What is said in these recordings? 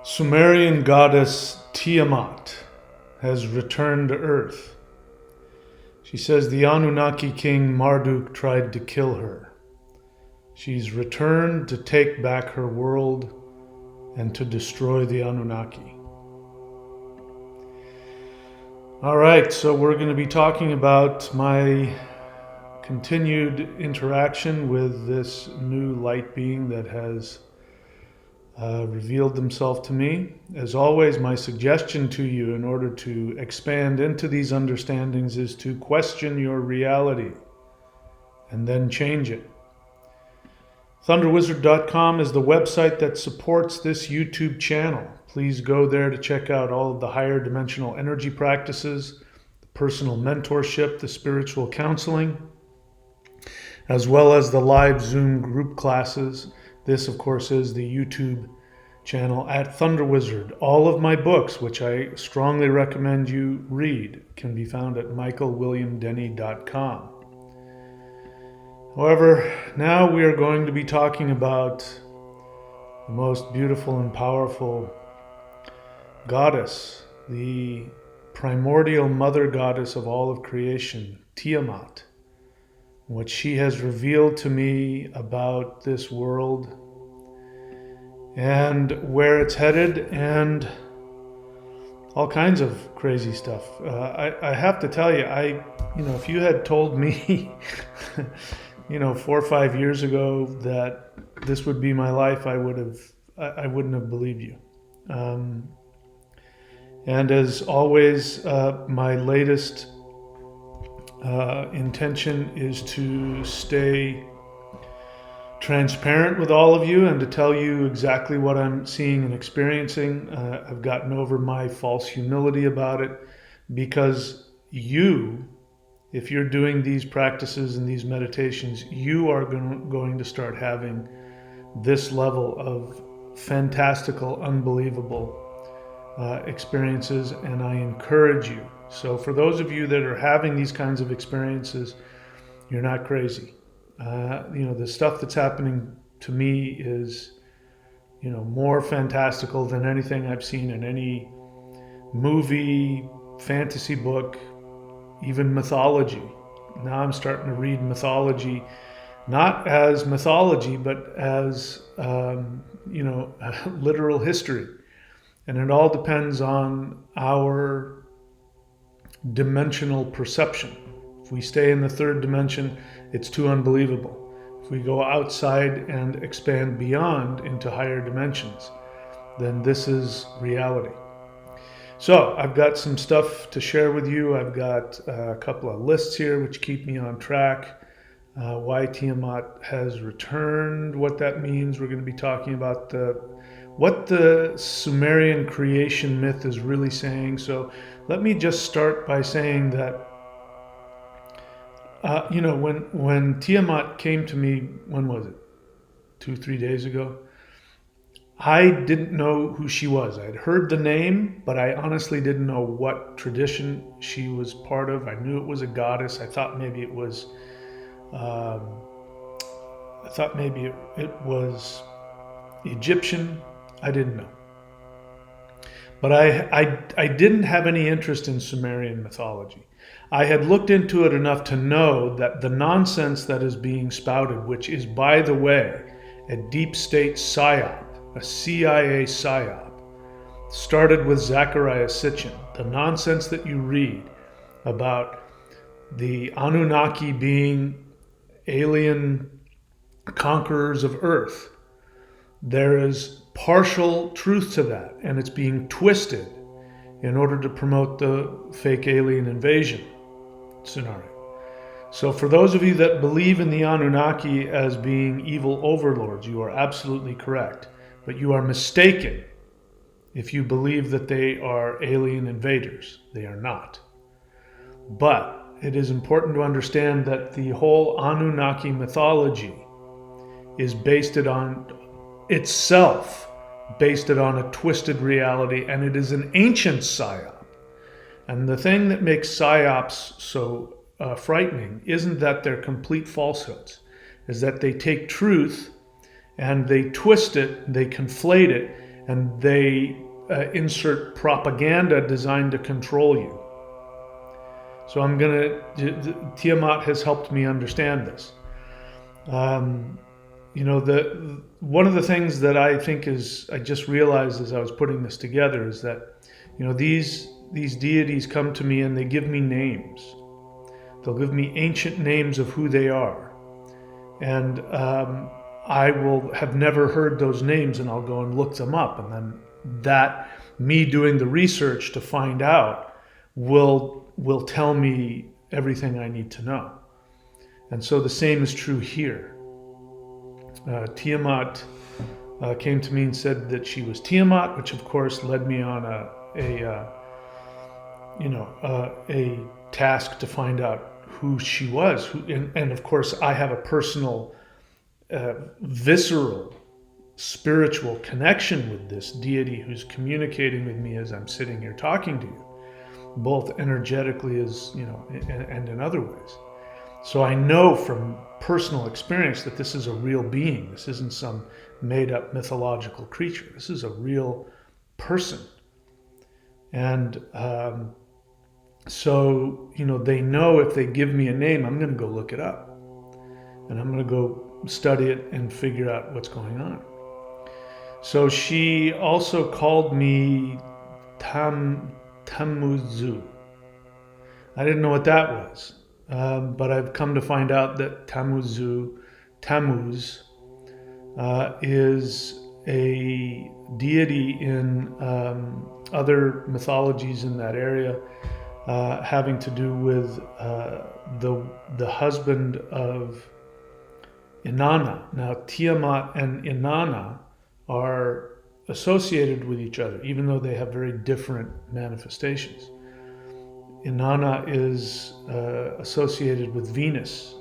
Sumerian goddess Tiamat has returned to Earth. She says the Annunaki king Marduk tried to kill her. She's returned to take back her world and to destroy the Annunaki. All right, so we're going to be talking about my continued interaction with this new light being that has revealed themselves to me. As always, my suggestion to you in order to expand into these understandings is to question your reality and then change it. ThunderWizard.com is the website that supports this YouTube channel. Please go there to check out all of the higher dimensional energy practices, the personal mentorship, the spiritual counseling, as well as the live Zoom group classes. This, of course, is the YouTube channel at Thunder Wizard. All of my books, which I strongly recommend you read, can be found at michaelwilliamdenny.com. However, now we are going to be talking about the most beautiful and powerful goddess, the primordial mother goddess of all of creation, Tiamat. What she has revealed to me about this world and where it's headed and all kinds of crazy stuff. I have to tell you, if you had told me, 4 or 5 years ago that this would be my life, I wouldn't have believed you. And as always, my latest intention is to stay transparent with all of you and to tell you exactly what I'm seeing and experiencing. I've gotten over my false humility about it because if you're doing these practices and these meditations, you are going to start having this level of fantastical, unbelievable experiences, and I encourage you. So for those of you that are having these kinds of experiences, you're not crazy. The stuff that's happening to me is, more fantastical than anything I've seen in any movie, fantasy book, even mythology. Now I'm starting to read mythology, not as mythology, but as, literal history. And it all depends on our dimensional perception. If we stay in the third dimension, it's too unbelievable. If we go outside and expand beyond into higher dimensions, then this is reality. So I've got some stuff to share with you. I've got a couple of lists here which keep me on track. Why Tiamat has returned, what that means. We're going to be talking about what the Sumerian creation myth is really saying. So let me just start by saying that, when Tiamat came to me, when was it? 2-3 days ago? I didn't know who she was. I'd heard the name, but I honestly didn't know what tradition she was part of. I knew it was a goddess. I thought maybe it was, it was Egyptian. I didn't know. But I didn't have any interest in Sumerian mythology. I had looked into it enough to know that the nonsense that is being spouted, which is, by the way, a deep state psyop, a CIA psyop, started with Zecharia Sitchin. The nonsense that you read about the Anunnaki being alien conquerors of Earth, there is partial truth to that, and it's being twisted in order to promote the fake alien invasion scenario. So for those of you that believe in the Anunnaki as being evil overlords, you are absolutely correct. But you are mistaken if you believe that they are alien invaders. They are not. But it is important to understand that the whole Anunnaki mythology is based on itself, based on a twisted reality, and it is an ancient psyop. And the thing that makes psyops so frightening isn't that they're complete falsehoods, is that they take truth and they twist it, they conflate it, and they insert propaganda designed to control you. So Tiamat has helped me understand this. One of the things that I think I just realized as I was putting this together is that, these deities come to me and they give me names. They'll give me ancient names of who they are. And I will have never heard those names, and I'll go and look them up. And then me doing the research to find out will tell me everything I need to know. And so the same is true here. Tiamat came to me and said that she was Tiamat, which of course led me on a task to find out who she was. And of course I have a personal, visceral, spiritual connection with this deity who's communicating with me as I'm sitting here talking to you, both energetically and in other ways. So I know from personal experience that this is a real being. This isn't some made-up mythological creature. This is a real person. And so they know if they give me a name, I'm going to go look it up. And I'm going to go study it and figure out what's going on. So she also called me Tamuzu. I didn't know what that was. But I've come to find out that Tammuz, is a deity in other mythologies in that area, having to do with the husband of Inanna. Now, Tiamat and Inanna are associated with each other, even though they have very different manifestations. Inanna is associated with Venus,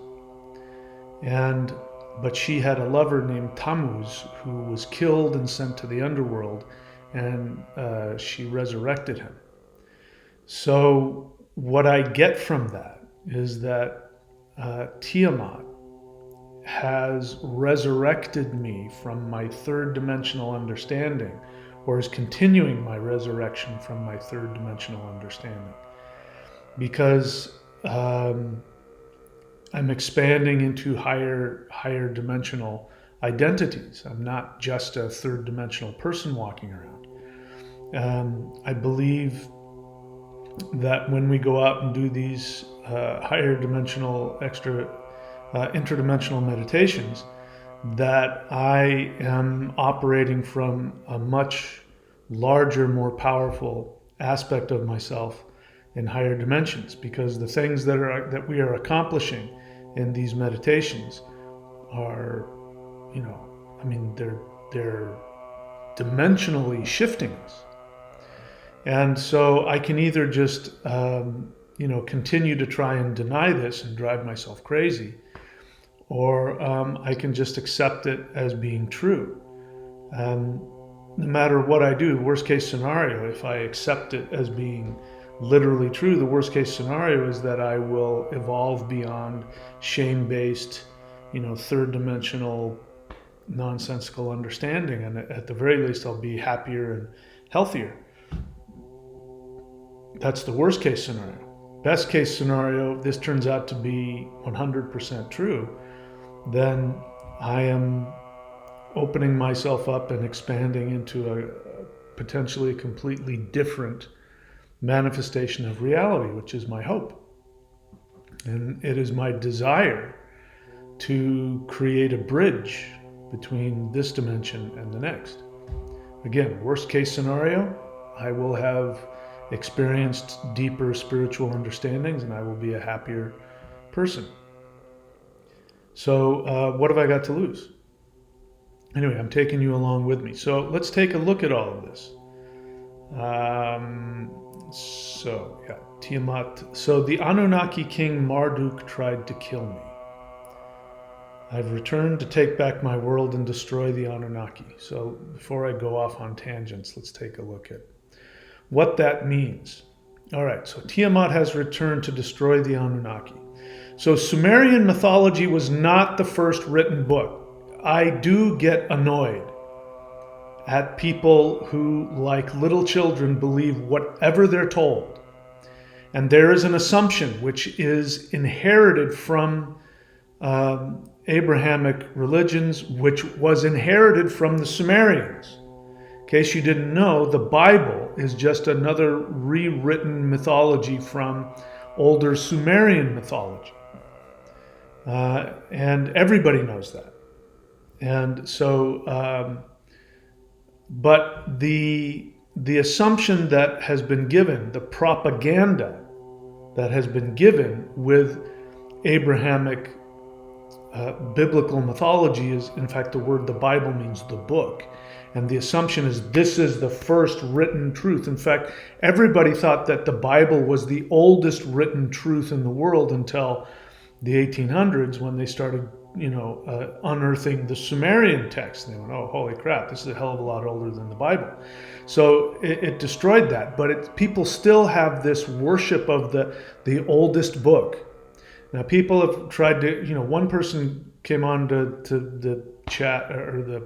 but she had a lover named Tammuz who was killed and sent to the underworld, and she resurrected him. So what I get from that is that Tiamat has resurrected me from my third dimensional understanding, or is continuing my resurrection from my third dimensional understanding. Because I'm expanding into higher dimensional identities. I'm not just a third dimensional person walking around. I believe that when we go out and do these higher dimensional, interdimensional meditations, that I am operating from a much larger, more powerful aspect of myself in higher dimensions, because the things that we are accomplishing in these meditations are, they're dimensionally shifting us. And so I can either just continue to try and deny this and drive myself crazy, or I can just accept it as being true. No matter what I do, worst case scenario, if I accept it as being literally true, the worst case scenario is that I will evolve beyond shame-based, third dimensional nonsensical understanding, and at the very least I'll be happier and healthier. That's the worst case scenario. Best case scenario, this turns out to be 100% true, then I am opening myself up and expanding into a potentially completely different manifestation of reality, which is my hope. And it is my desire to create a bridge between this dimension and the next. Again, worst case scenario, I will have experienced deeper spiritual understandings and I will be a happier person. So what have I got to lose? Anyway, I'm taking you along with me. So let's take a look at all of this. Tiamat. So the Annunaki king Marduk tried to kill me. I've returned to take back my world and destroy the Annunaki. So before I go off on tangents, let's take a look at what that means. All right, so Tiamat has returned to destroy the Annunaki. So Sumerian mythology was not the first written book. I do get annoyed at people who, like little children, believe whatever they're told. And there is an assumption which is inherited from Abrahamic religions, which was inherited from the Sumerians. In case you didn't know, the Bible is just another rewritten mythology from older Sumerian mythology. And everybody knows that. And so, but the assumption that has been given, the propaganda that has been given with Abrahamic biblical mythology is, in fact, the word the Bible means the book. And the assumption is this is the first written truth. In fact, everybody thought that the Bible was the oldest written truth in the world until the 1800s, when they started, unearthing the Sumerian text. They went, oh, holy crap, this is a hell of a lot older than the Bible. So it destroyed that. But people still have this worship of the oldest book. Now, people have tried to, one person came on to the chat or the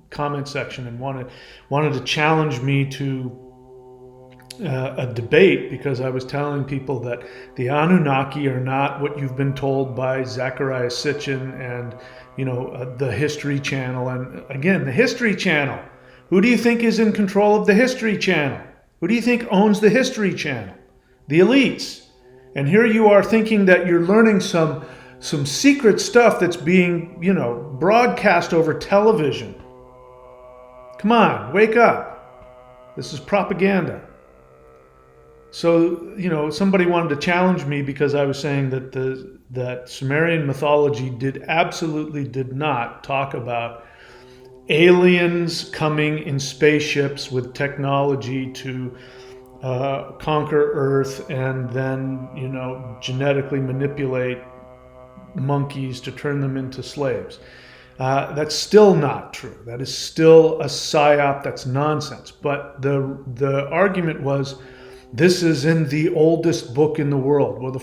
comment section and wanted to challenge me to a debate, because I was telling people that the Annunaki are not what you've been told by Zecharia Sitchin and the History Channel. And again, the History Channel. Who do you think is in control of the History Channel? Who do you think owns the History Channel? The elites. And here you are thinking that you're learning some secret stuff that's being broadcast over television. Come on, wake up. This is propaganda. So, somebody wanted to challenge me because I was saying that that Sumerian mythology absolutely did not talk about aliens coming in spaceships with technology to conquer Earth and then, genetically manipulate monkeys to turn them into slaves. That's still not true. That is still a psyop. That's nonsense. But the argument was, this is in the oldest book in the world. Well, the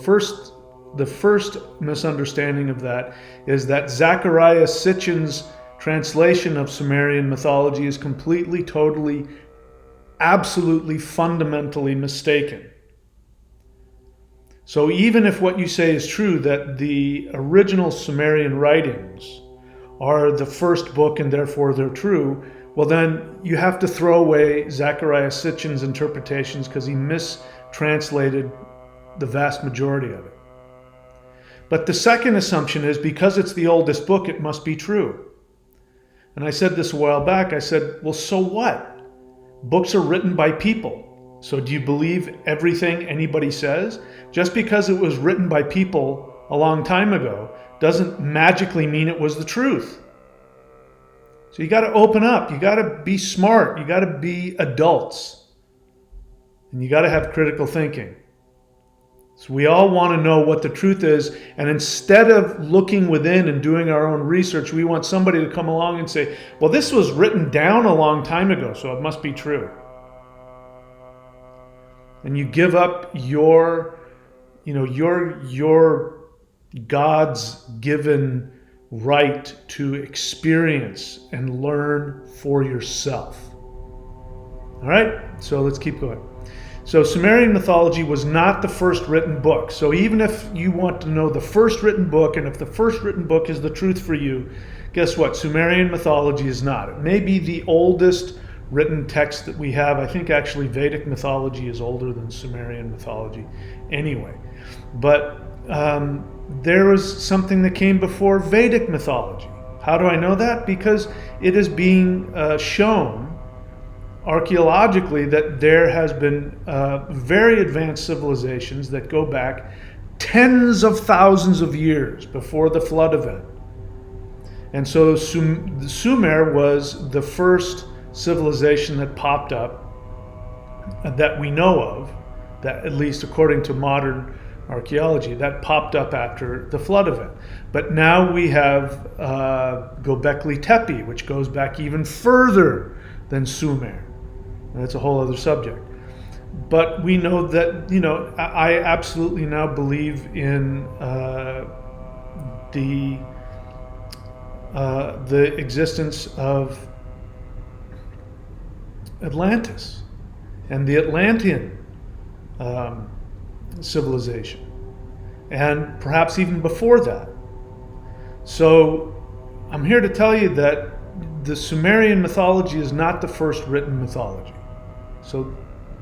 first misunderstanding of that is that Zecharia Sitchin's translation of Sumerian mythology is completely, totally, absolutely, fundamentally mistaken. So even if what you say is true, that the original Sumerian writings are the first book and therefore they're true, well, then you have to throw away Zecharia Sitchin's interpretations, because he mistranslated the vast majority of it. But the second assumption is, because it's the oldest book, it must be true. And I said this a while back. I said, well, so what? Books are written by people. So do you believe everything anybody says? Just because it was written by people a long time ago doesn't magically mean it was the truth. So you got to open up. You got to be smart. You got to be adults. And you got to have critical thinking. So we all want to know what the truth is. And instead of looking within and doing our own research, we want somebody to come along and say, well, this was written down a long time ago, so it must be true. And you give up your God's given right to experience and learn for yourself. All right, so let's keep going. So Sumerian mythology was not the first written book. So even if you want to know the first written book, and if the first written book is the truth for you, guess what? Sumerian mythology is not. It may be the oldest written text that we have. I think actually Vedic mythology is older than Sumerian mythology anyway. But there was something that came before Vedic mythology. How do I know that? Because it is being shown archaeologically that there has been very advanced civilizations that go back tens of thousands of years before the flood event. And so Sumer was the first civilization that popped up that we know of, that at least according to modern archaeology, that popped up after the flood event. But now we have Göbekli Tepe, which goes back even further than Sumer. And that's a whole other subject. But we know that, I absolutely now believe in the existence of Atlantis and the Atlantean civilization, and perhaps even before that. So I'm here to tell you that the Sumerian mythology is not the first written mythology. So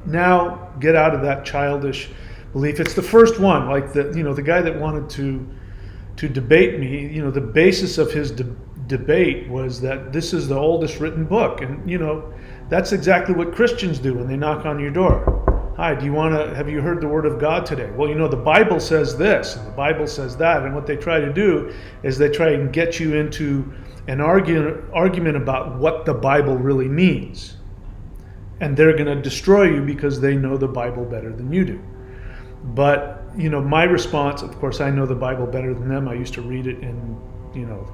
now get out of that childish belief. It's the first one, like the guy that wanted to debate me. The basis of his debate was that this is the oldest written book, and that's exactly what Christians do when they knock on your door. Hi, have you heard the word of God today? Well, the Bible says this and the Bible says that, and what they try to do is they try and get you into an argument about what the Bible really means. And they're going to destroy you because they know the Bible better than you do. But, my response, of course, I know the Bible better than them. I used to read it in,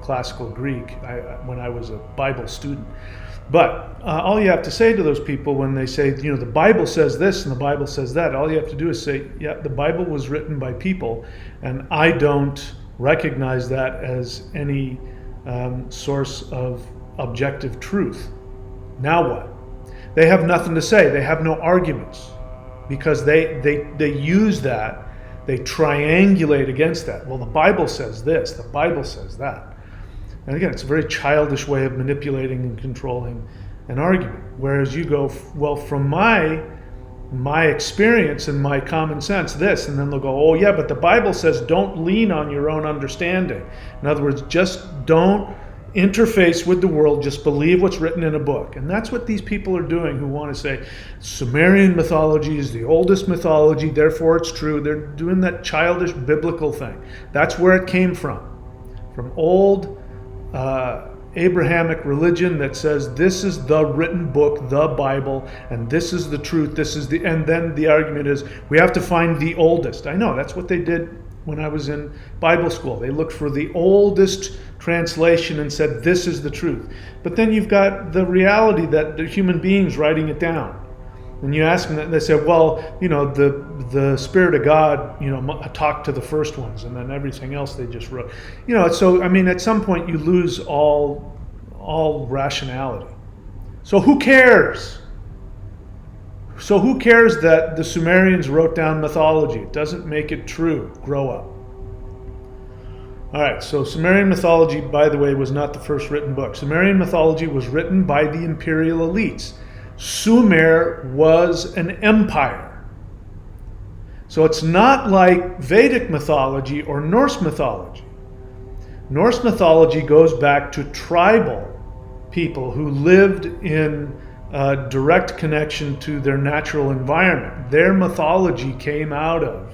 classical Greek when I was a Bible student. But all you have to say to those people when they say, the Bible says this and the Bible says that, all you have to do is say, yeah, the Bible was written by people, and I don't recognize that as any source of objective truth. Now what? They have nothing to say. They have no arguments because they use that. They triangulate against that. Well, the Bible says this. The Bible says that. And again, it's a very childish way of manipulating and controlling an argument. Whereas you go, well, from my experience and my common sense, this, and then they'll go, oh yeah, but the Bible says don't lean on your own understanding. In other words, just don't interface with the world, just believe what's written in a book. And that's what these people are doing who want to say Sumerian mythology is the oldest mythology, therefore it's true. They're doing that childish biblical thing. That's where it came from old Abrahamic religion that says this is the written book, the Bible, and this is the truth, and then the argument is we have to find the oldest. I know, that's what they did when I was in Bible school. They looked for the oldest translation and said this is the truth. But then you've got the reality that they're human beings writing it down. When you ask them that, they say, well, the Spirit of God, talked to the first ones, and then everything else they just wrote. So, at some point you lose all rationality. So who cares? So who cares that the Sumerians wrote down mythology? It doesn't make it true. Grow up. All right, so Sumerian mythology, by the way, was not the first written book. Sumerian mythology was written by the imperial elites. Sumer was an empire. So it's not like Vedic mythology or Norse mythology. Norse mythology goes back to tribal people who lived in direct connection to their natural environment. Their mythology came out of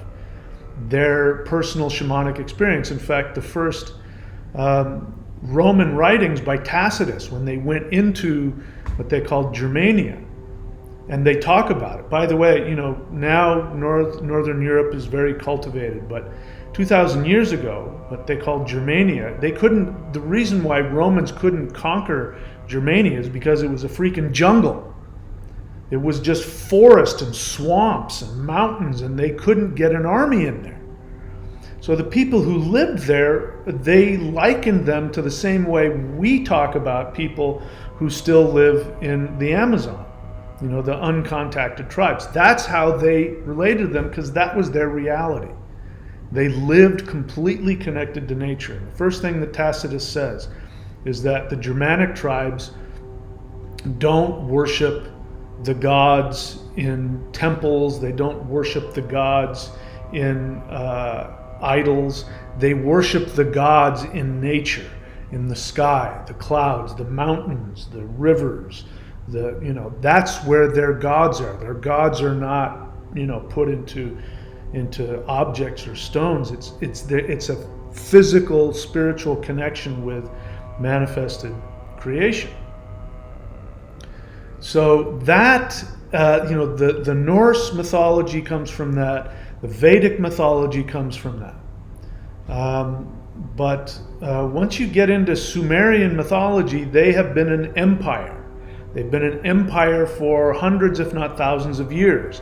their personal shamanic experience. In fact, the first Roman writings by Tacitus, when they went into what they called Germania, and they talk about it. By the way, now Northern Europe is very cultivated, but 2,000 years ago, what they called Germania, the reason why Romans couldn't conquer Germania is because it was a freaking jungle. It was just forest and swamps and mountains, and they couldn't get an army in there. So the people who lived there, they likened them to the same way we talk about people who still live in the Amazon, the uncontacted tribes. That's how they related to them, because that was their reality. They lived completely connected to nature. And the first thing that Tacitus says is that the Germanic tribes don't worship the gods in temples. They don't worship the gods in idols. They worship the gods in nature, in the sky, the clouds, the mountains, the rivers. That's where their gods are. Their gods are not, put into objects or stones. It's a physical, spiritual connection with manifested creation. So that the Norse mythology comes from that. The Vedic mythology comes from that. But once you get into Sumerian mythology, they have been an empire. They've been an empire for hundreds, if not thousands of years.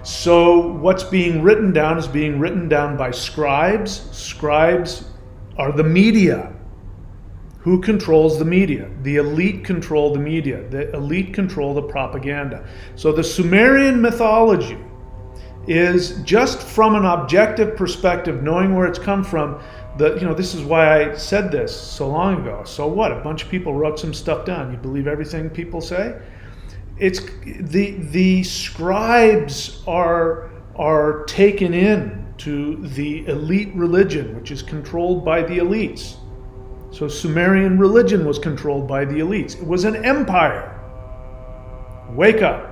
So what's being written down is being written down by scribes. Scribes are the media Who controls the media? The elite control the media. The elite control the propaganda. So the Sumerian mythology is, just from an objective perspective, knowing where it's come from. This is why I said this so long ago. So what? A bunch of people wrote some stuff down. You believe everything people say? It's the scribes are taken in to the elite religion, which is controlled by the elites. So Sumerian religion was controlled by the elites. It was an empire. Wake up.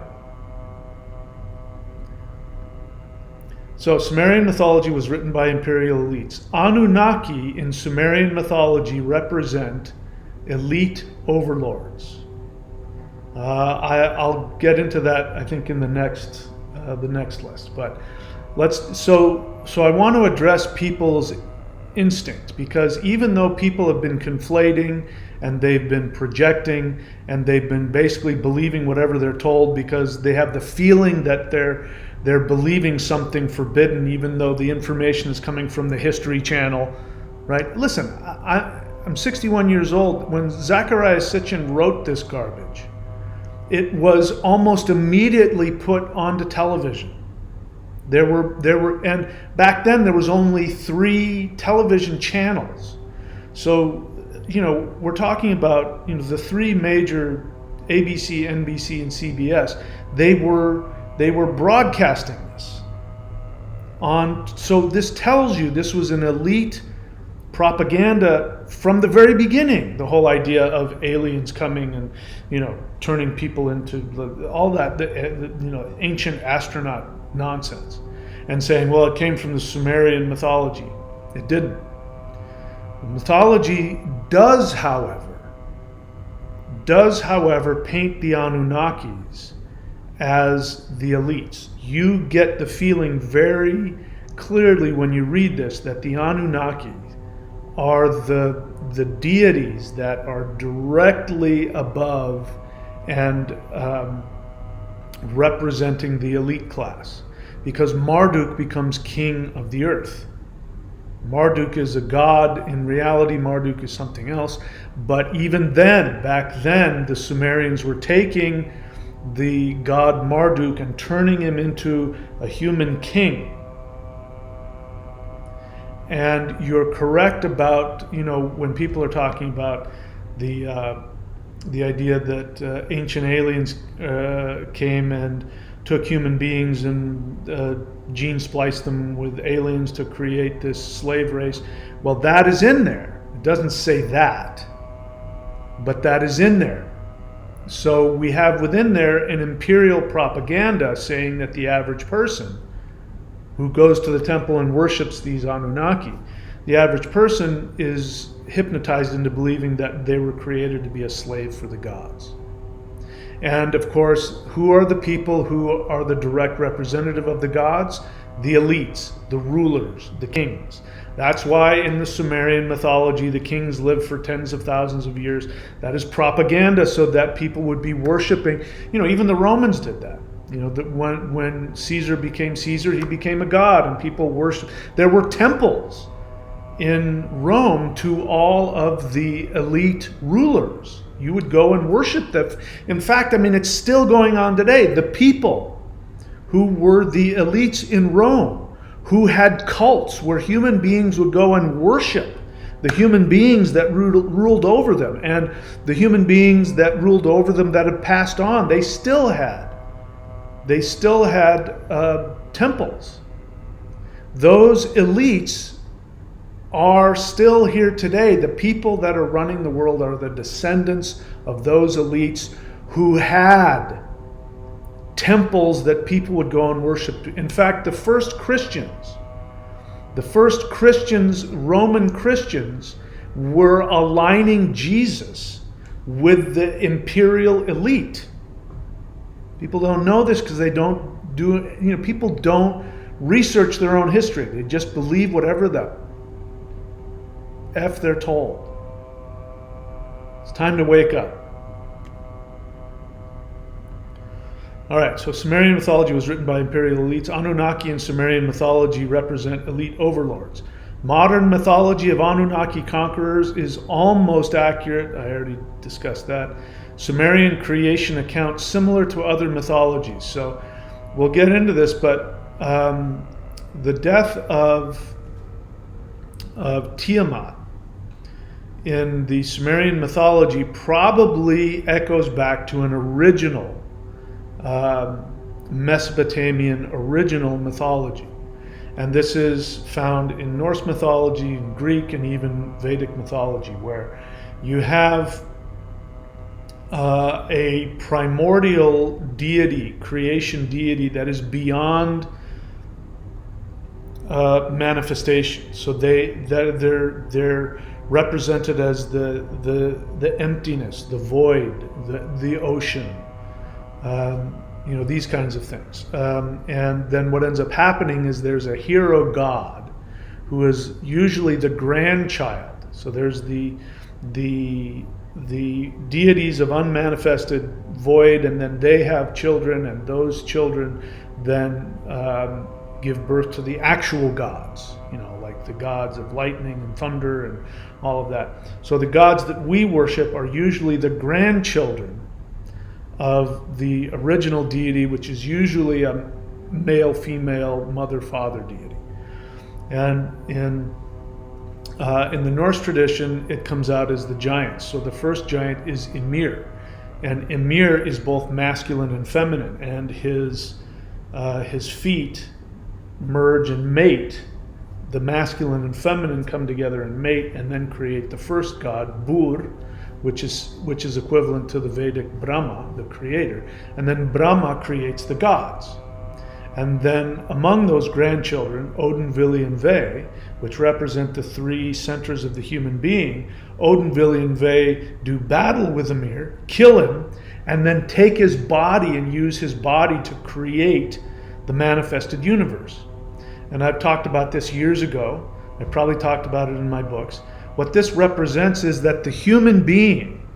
So Sumerian mythology was written by imperial elites. Anunnaki in Sumerian mythology represent elite overlords. I'll get into that, I think, in the next list. But so I want to address people's instinct, because even though people have been conflating and they've been projecting and they've been basically believing whatever they're told because they have the feeling that they're believing something forbidden, even though the information is coming from the History Channel, right? Listen, I'm 61 years old. When Zecharia Sitchin wrote this garbage, it was almost immediately put onto television. There were, and back then there was only 3 television channels. So, we're talking about, the 3 major, ABC, NBC, and CBS. They were broadcasting this on. So this tells you this was an elite propaganda from the very beginning. The whole idea of aliens coming and, turning people into all that, ancient astronaut nonsense, and saying, well, it came from the Sumerian mythology. It didn't. Mythology does, however, paint the Anunnakis as the elites. You get the feeling very clearly when you read this that the Anunnaki are the deities that are directly above and representing the elite class, because Marduk becomes king of the earth. Marduk is a god. In reality, Marduk is something else. But even then, back then, the Sumerians were taking the god Marduk and turning him into a human king. And you're correct about, when people are talking about the idea that ancient aliens came and took human beings and gene spliced them with aliens to create this slave race. Well, that is in there. It doesn't say that, but that is in there. So we have within there an imperial propaganda saying that the average person who goes to the temple and worships these Anunnaki, the average person is hypnotized into believing that they were created to be a slave for the gods. And of course, who are the people who are the direct representative of the gods? The elites, the rulers, the kings. That's why in the Sumerian mythology, the kings lived for tens of thousands of years. That is propaganda, so that people would be worshiping. Even the Romans did that. That when Caesar became Caesar, he became a god, and people worshiped. There were temples in Rome to all of the elite rulers. You would go and worship them. In fact, it's still going on today. The people who were the elites in Rome, who had cults where human beings would go and worship the human beings that ruled over them, and the human beings that ruled over them that had passed on, they still had temples. Those elites are still here today. The people that are running the world are the descendants of those elites who had temples that people would go and worship to. In fact, the first Christians, Roman Christians, were aligning Jesus with the imperial elite. People don't know this because they don't do, people don't research their own history. They just believe whatever the F they're told. It's time to wake up. All right, so Sumerian mythology was written by imperial elites. Anunnaki in Sumerian mythology represent elite overlords. Modern mythology of Anunnaki conquerors is almost accurate. I already discussed that. Sumerian creation account similar to other mythologies. So we'll get into this, but the death of Tiamat in the Sumerian mythology probably echoes back to an original Mesopotamian original mythology. And this is found in Norse mythology, in Greek, and even Vedic mythology, where you have a primordial deity, creation deity that is beyond manifestation. So they're represented as the emptiness, the void, the ocean. These kinds of things. And then what ends up happening is there's a hero god who is usually the grandchild. So there's the deities of unmanifested void, and then they have children, and those children then give birth to the actual gods, like the gods of lightning and thunder and all of that. So the gods that we worship are usually the grandchildren of the original deity, which is usually a male-female mother-father deity. And in the Norse tradition, it comes out as the giants. So the first giant is Ymir, and Ymir is both masculine and feminine, and his feet merge and mate. The masculine and feminine come together and mate, and then create the first god, Bur, which is equivalent to the Vedic Brahma, the creator. And then Brahma creates the gods. And then among those grandchildren, Odin, Vili, and Ve, which represent the three centers of the human being, Odin, Vili, and Ve do battle with Ymir, kill him, and then take his body and use his body to create the manifested universe. And I've talked about this years ago. I probably talked about it in my books. What this represents is that the human being,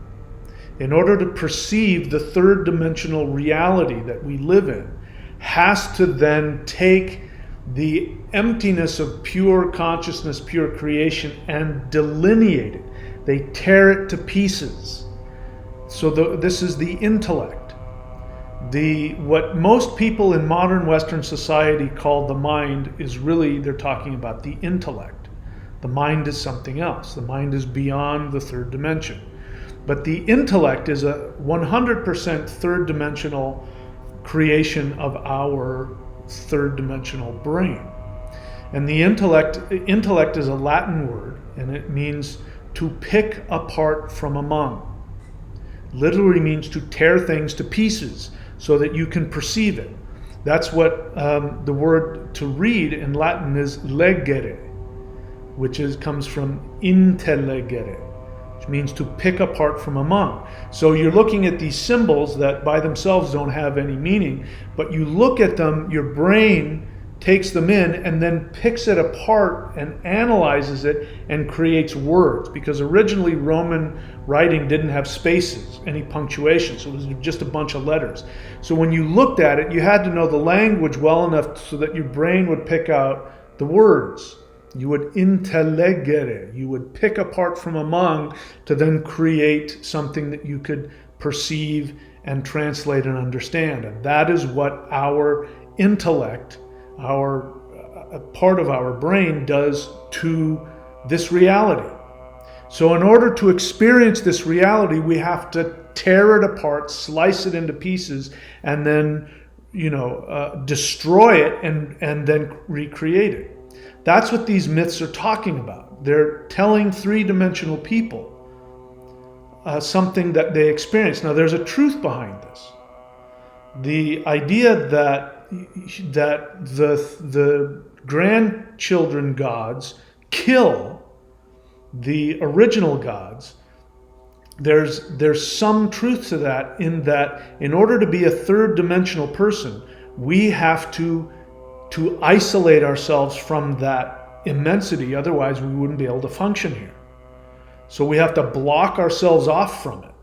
in order to perceive the third dimensional reality that we live in, has to then take the emptiness of pure consciousness, pure creation, and delineate it. They tear it to pieces. So this is the intellect. What most people in modern Western society call the mind is really, they're talking about the intellect. The mind is something else. The mind is beyond the third dimension. But the intellect is a 100% third dimensional creation of our third dimensional brain. And the intellect is a Latin word, and it means to pick apart from among. Literally means to tear things to pieces so that you can perceive it. That's what the word to read in Latin is leggere, which comes from intellegere, which means to pick apart from among. So you're looking at these symbols that by themselves don't have any meaning, but you look at them, your brain takes them in and then picks it apart and analyzes it and creates words, because originally Roman writing didn't have spaces, any punctuation, so it was just a bunch of letters. So when you looked at it, you had to know the language well enough so that your brain would pick out the words. You would intellegere, you would pick apart from among to then create something that you could perceive and translate and understand. And that is what our intellect, a part of our brain, does to this reality. So in order to experience this reality, we have to tear it apart, slice it into pieces, and then destroy it and then recreate it. That's what these myths are talking about. They're telling three-dimensional people something that they experience. Now, there's a truth behind this. The idea that the grandchildren gods kill the original gods, there's some truth to that, in that in order to be a third-dimensional person, we have to isolate ourselves from that immensity. Otherwise, we wouldn't be able to function here. So we have to block ourselves off from it.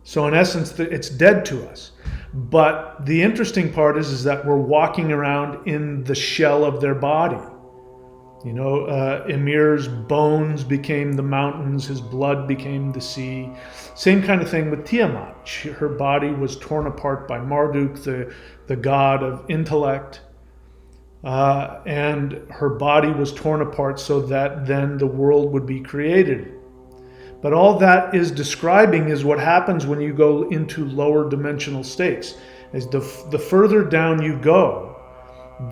So in essence, it's dead to us. But the interesting part is that we're walking around in the shell of their body. Ymir's bones became the mountains, his blood became the sea. Same kind of thing with Tiamat. Her body was torn apart by Marduk, the god of intellect. And her body was torn apart so that then the world would be created. But all that is describing is what happens when you go into lower dimensional states. As the further down you go,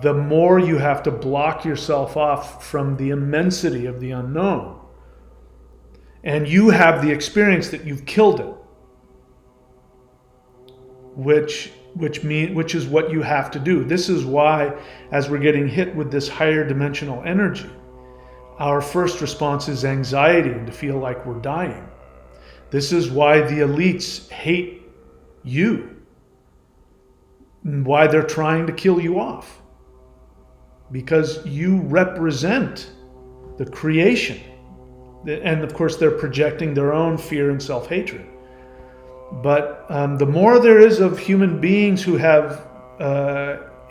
the more you have to block yourself off from the immensity of the unknown. And you have the experience that you've killed it, which is what you have to do. This is why, as we're getting hit with this higher dimensional energy, our first response is anxiety and to feel like we're dying. This is why the elites hate you and why they're trying to kill you off. Because you represent the creation. And of course, they're projecting their own fear and self-hatred. But the more there is of human beings who have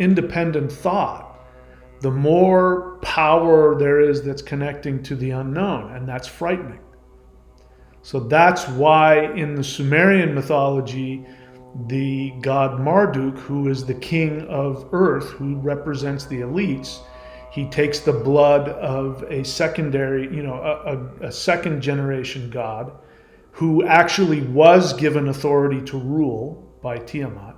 independent thought, the more power there is that's connecting to the unknown, and that's frightening. So that's why in the Sumerian mythology, the god Marduk, who is the king of earth, who represents the elites, he takes the blood of a secondary, a second generation god who actually was given authority to rule by Tiamat,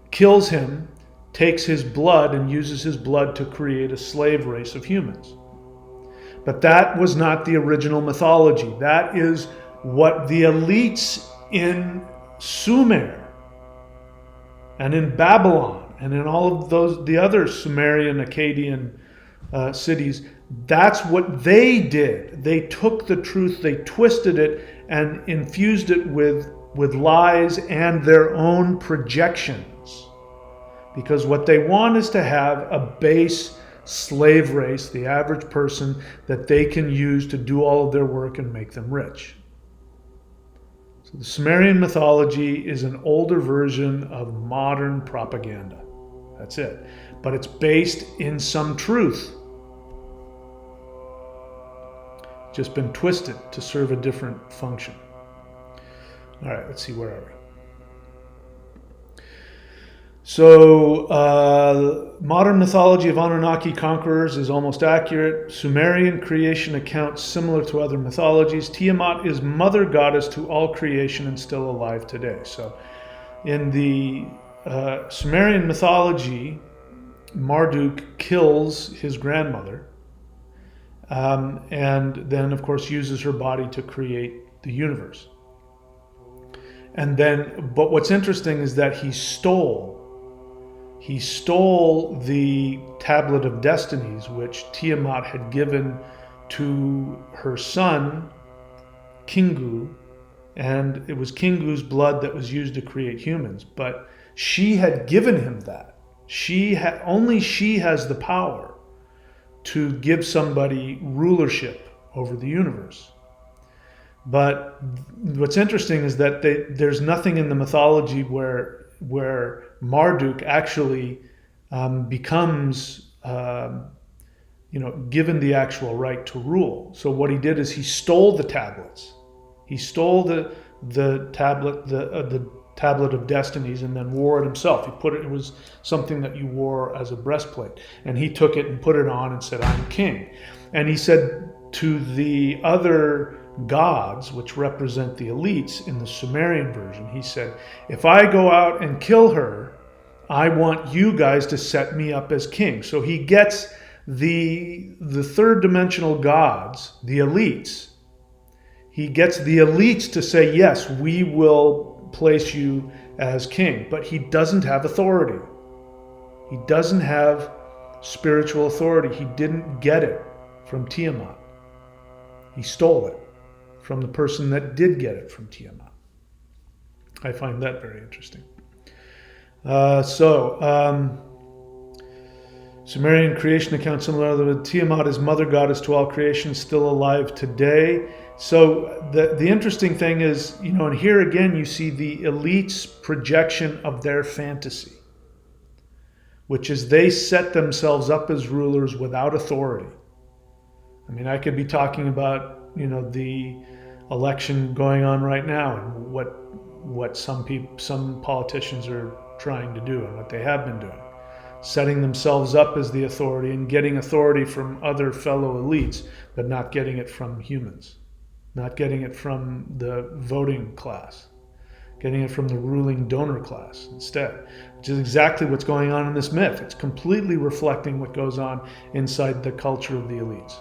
kills him, takes his blood and uses his blood to create a slave race of humans. But that was not the original mythology. That is what the elites in Sumer and in Babylon and in all of the other Sumerian, Akkadian cities, that's what they did. They took the truth, they twisted it and infused it with lies and their own projections. Because what they want is to have a base slave race, the average person, that they can use to do all of their work and make them rich. So the Sumerian mythology is an older version of modern propaganda. That's it. But it's based in some truth. Just been twisted to serve a different function. All right, let's see, where are we? So, modern mythology of Anunnaki conquerors is almost accurate. Sumerian creation accounts similar to other mythologies. Tiamat is mother goddess to all creation and still alive today. So, in the Sumerian mythology, Marduk kills his grandmother, and then, of course, uses her body to create the universe. And then, but what's interesting is that he stole the Tablet of Destinies, which Tiamat had given to her son, Kingu, and it was Kingu's blood that was used to create humans. But she had given him that. Only she has the power to give somebody rulership over the universe. But what's interesting is that there's nothing in the mythology where Marduk actually becomes, given the actual right to rule. So what he did is he stole the tablets. He stole the tablet, the Tablet of Destinies, and then wore it himself. It was something that you wore as a breastplate. And he took it and put it on and said, "I'm king." And he said to the other gods, which represent the elites in the Sumerian version, he said, "If I go out and kill her, I want you guys to set me up as king." So he gets the third dimensional gods, the elites. He gets the elites to say, "Yes, we will place you as king," but he doesn't have authority. He doesn't have spiritual authority. He didn't get it from Tiamat. He stole it from the person that did get it from Tiamat. I find that very interesting. Sumerian creation account similar to Tiamat is mother goddess to all creation, still alive today. So the interesting thing is, and here again you see the elites' projection of their fantasy, which is they set themselves up as rulers without authority. I mean, I could be talking about, the election going on right now and what some politicians are trying to do and what they have been doing, setting themselves up as the authority and getting authority from other fellow elites, but not getting it from humans, not getting it from the voting class, getting it from the ruling donor class instead, which is exactly what's going on in this myth. It's completely reflecting what goes on inside the culture of the elites.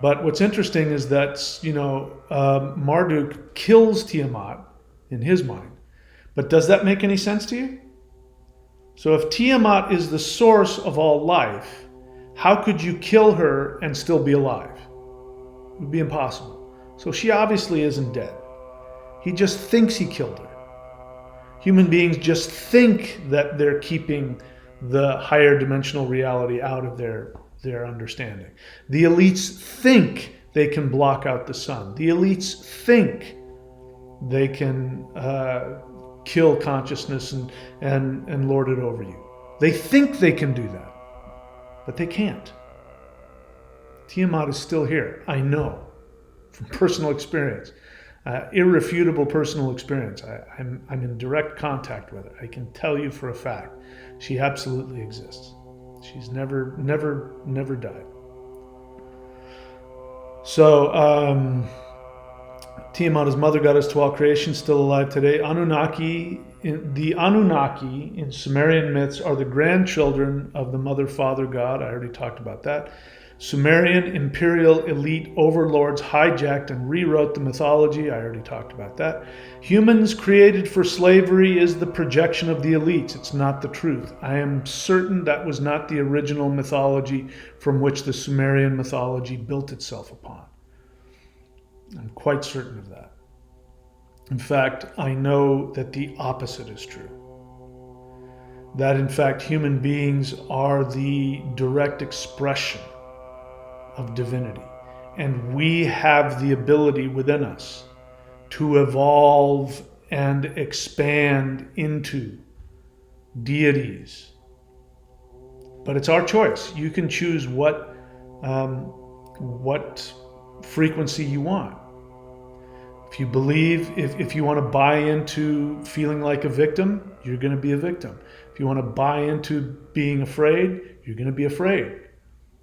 But what's interesting is that, Marduk kills Tiamat in his mind. But does that make any sense to you? So if Tiamat is the source of all life, how could you kill her and still be alive? It would be impossible. So she obviously isn't dead. He just thinks he killed her. Human beings just think that they're keeping the higher dimensional reality out of their understanding. The elites think they can block out the sun. The elites think they can kill consciousness and lord it over you. They think they can do that, but they can't. Tiamat is still here. I know from personal experience. Irrefutable personal experience. I'm in direct contact with it. I can tell you for a fact, she absolutely exists. She's never died. So Tiamat is mother goddess to all creation, still alive today. The Anunnaki in Sumerian myths are the grandchildren of the mother-father god. I already talked about that. Sumerian imperial elite overlords hijacked and rewrote the mythology. I already talked about that. Humans created for slavery is the projection of the elites. It's not the truth. I am certain that was not the original mythology from which the Sumerian mythology built itself upon. I'm quite certain of that. In fact, I know that the opposite is true. That in fact human beings are the direct expression of divinity. And we have the ability within us to evolve and expand into deities. But it's our choice. You can choose what frequency you want. If you believe, if you want to buy into feeling like a victim, you're going to be a victim. If you want to buy into being afraid, you're going to be afraid.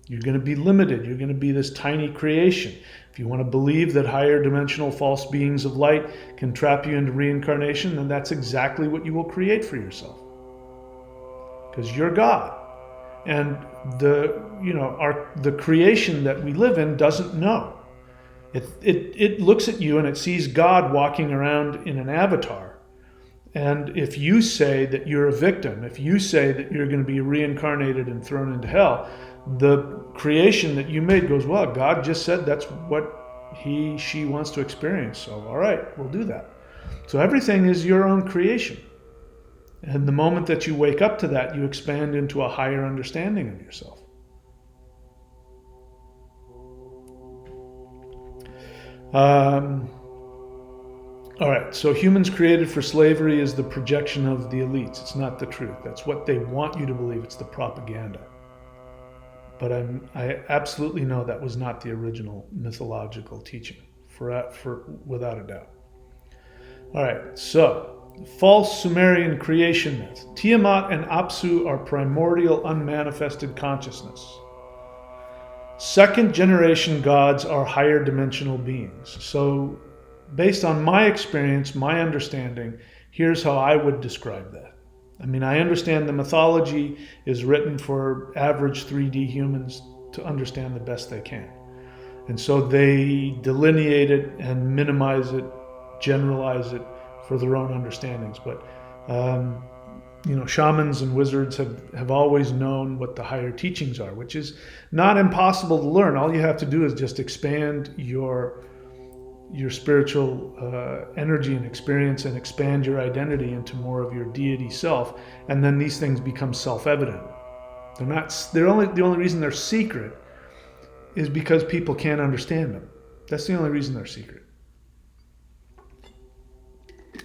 You're going to be limited. You're going to be this tiny creation. If you want to believe that higher dimensional false beings of light can trap you into reincarnation, then that's exactly what you will create for yourself. Because you're God. And the creation that we live in doesn't know. It looks at you and it sees God walking around in an avatar. And if you say that you're a victim, if you say that you're going to be reincarnated and thrown into hell, the creation that you made goes, well, God just said that's what she wants to experience. So, all right, we'll do that. So everything is your own creation. And the moment that you wake up to that, you expand into a higher understanding of yourself. All right, so humans created for slavery is the projection of the elites. It's not the truth. That's what they want you to believe. It's the propaganda. But I absolutely know that was not the original mythological teaching, for without a doubt. All right, so false Sumerian creation myth. Tiamat and Apsu are primordial unmanifested consciousness. Second generation gods are higher dimensional beings. So based on my experience, my understanding, here's how I would describe that. I mean, I understand the mythology is written for average 3D humans to understand the best they can. And so they delineate it and minimize it, generalize it for their own understandings. But, shamans and wizards have always known what the higher teachings are, which is not impossible to learn. All you have to do is just expand your spiritual energy and experience and expand your identity into more of your deity self, and then these things become self-evident. The only reason they're secret is because people can't understand them. That's the only reason they're secret.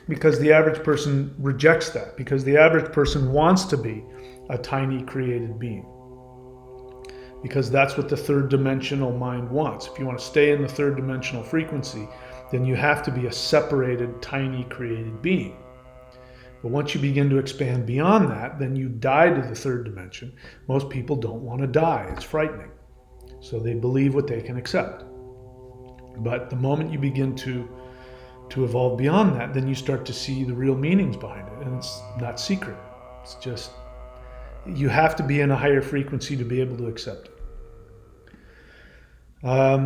Because the average person rejects that, because the average person wants to be a tiny created being. because that's what the third dimensional mind wants. If you want to stay in the third dimensional frequency, then you have to be a separated, tiny, created being. But once you begin to expand beyond that, then you die to the third dimension. Most people don't want to die. It's frightening. So they believe what they can accept. But the moment you begin to evolve beyond that, then you start to see the real meanings behind it. And it's not secret. It's just, you have to be in a higher frequency to be able to accept it.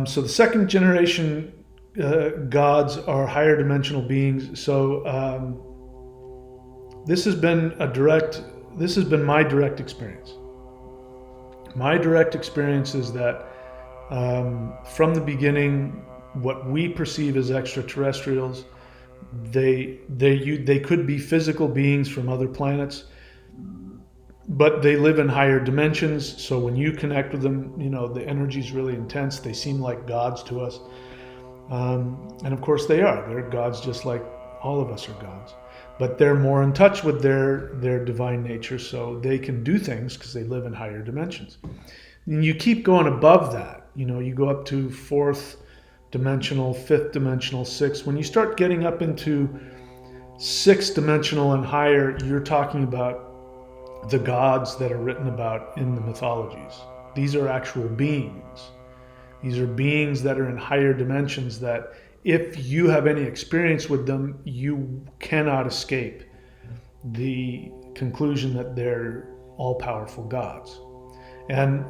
So the second generation gods are higher dimensional beings. So this has been my direct experience. My direct experience is that from the beginning, what we perceive as extraterrestrials, they could be physical beings from other planets, but they live in higher dimensions. So when you connect with them, the energy is really intense. They seem like gods to us, and of course they are. They're gods just like all of us are gods. But they're more in touch with their divine nature, so they can do things because they live in higher dimensions. And you keep going above that. You go up to fourth dimensional, fifth dimensional, sixth. When you start getting up into sixth dimensional and higher, you're talking about the gods that are written about in the mythologies. These are actual beings. These are beings that are in higher dimensions that, if you have any experience with them, you cannot escape the conclusion that they're all-powerful gods. And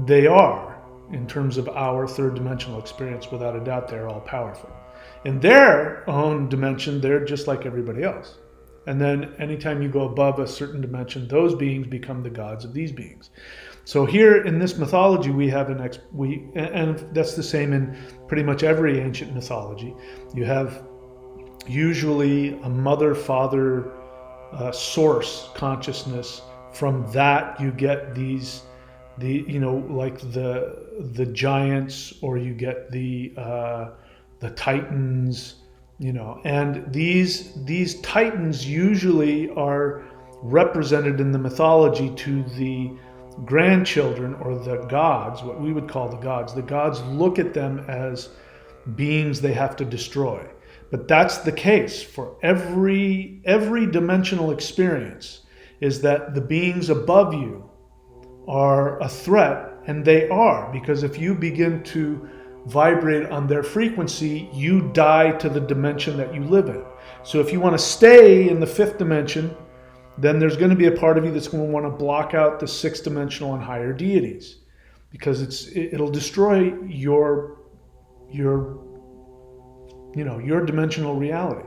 they are, in terms of our third dimensional experience, without a doubt, they're all-powerful. In their own dimension, they're just like everybody else. And then anytime you go above a certain dimension, those beings become the gods of these beings. So here in this mythology, we have and that's the same in pretty much every ancient mythology. You have usually a mother-father source consciousness. From that, you get like the giants, or you get the titans. And these titans usually are represented in the mythology to the grandchildren, or the gods, what we would call the gods. The gods look at them as beings they have to destroy. But that's the case for every dimensional experience, is that the beings above you are a threat, and they are, because if you begin to vibrate on their frequency, you die to the dimension that you live in. So if you want to stay in the fifth dimension, then there's going to be a part of you that's going to want to block out the sixth dimensional and higher deities, because it'll destroy your dimensional reality.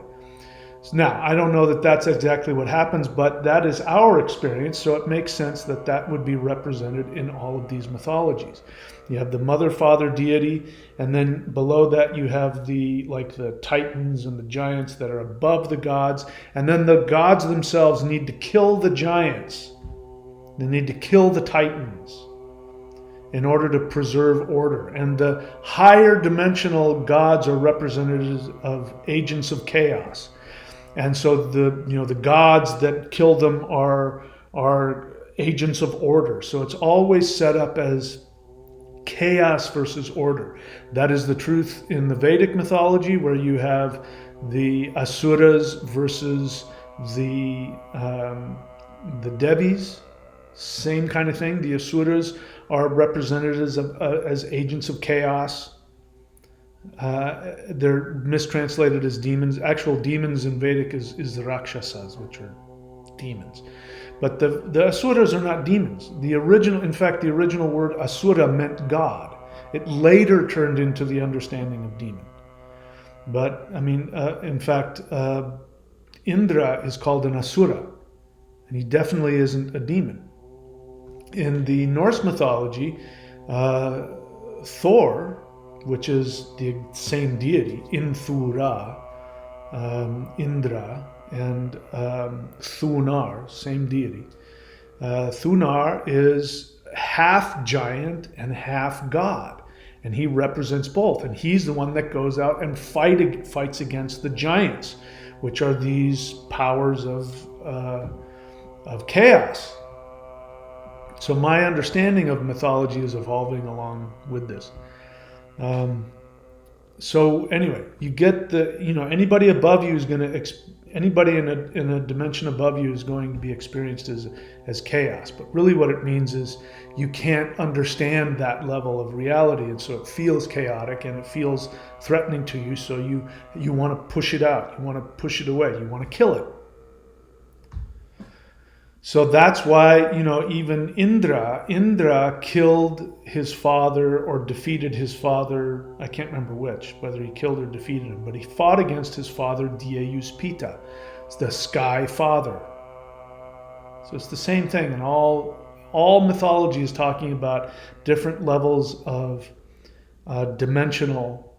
Now, I don't know that that's exactly what happens, but that is our experience, so it makes sense that that would be represented in all of these mythologies. You have the mother-father deity, and then below that you have the titans and the giants that are above the gods, and then the gods themselves need to kill the giants. They need to kill the titans in order to preserve order. And the higher dimensional gods are representatives of agents of chaos. And so the gods that kill them are agents of order. So it's always set up as chaos versus order. That is the truth in the Vedic mythology, where you have the asuras versus the Devis. Same kind of thing. The asuras are represented as agents of chaos. They're mistranslated as demons. Actual demons in Vedic is the Rakshasas, which are demons. But the asuras are not demons. The original word asura meant God. It later turned into the understanding of demon. But in fact, Indra is called an asura, and he definitely isn't a demon. In the Norse mythology, Thor, which is the same deity, Inthura, Indra, and Thunar, same deity. Thunar is half giant and half god, and he represents both. And he's the one that goes out and fights against the giants, which are these powers of chaos. So my understanding of mythology is evolving along with this. So anyway, you get anybody above you is going to anybody in a dimension above you is going to be experienced as chaos. But really, what it means is you can't understand that level of reality, and so it feels chaotic and it feels threatening to you. So you want to push it out, you want to push it away, you want to kill it. So that's why, even Indra killed his father or defeated his father. I can't remember which, whether he killed or defeated him, but he fought against his father, Dyaus-Pitta. It's the sky father. So it's the same thing. And all mythology is talking about different levels of dimensional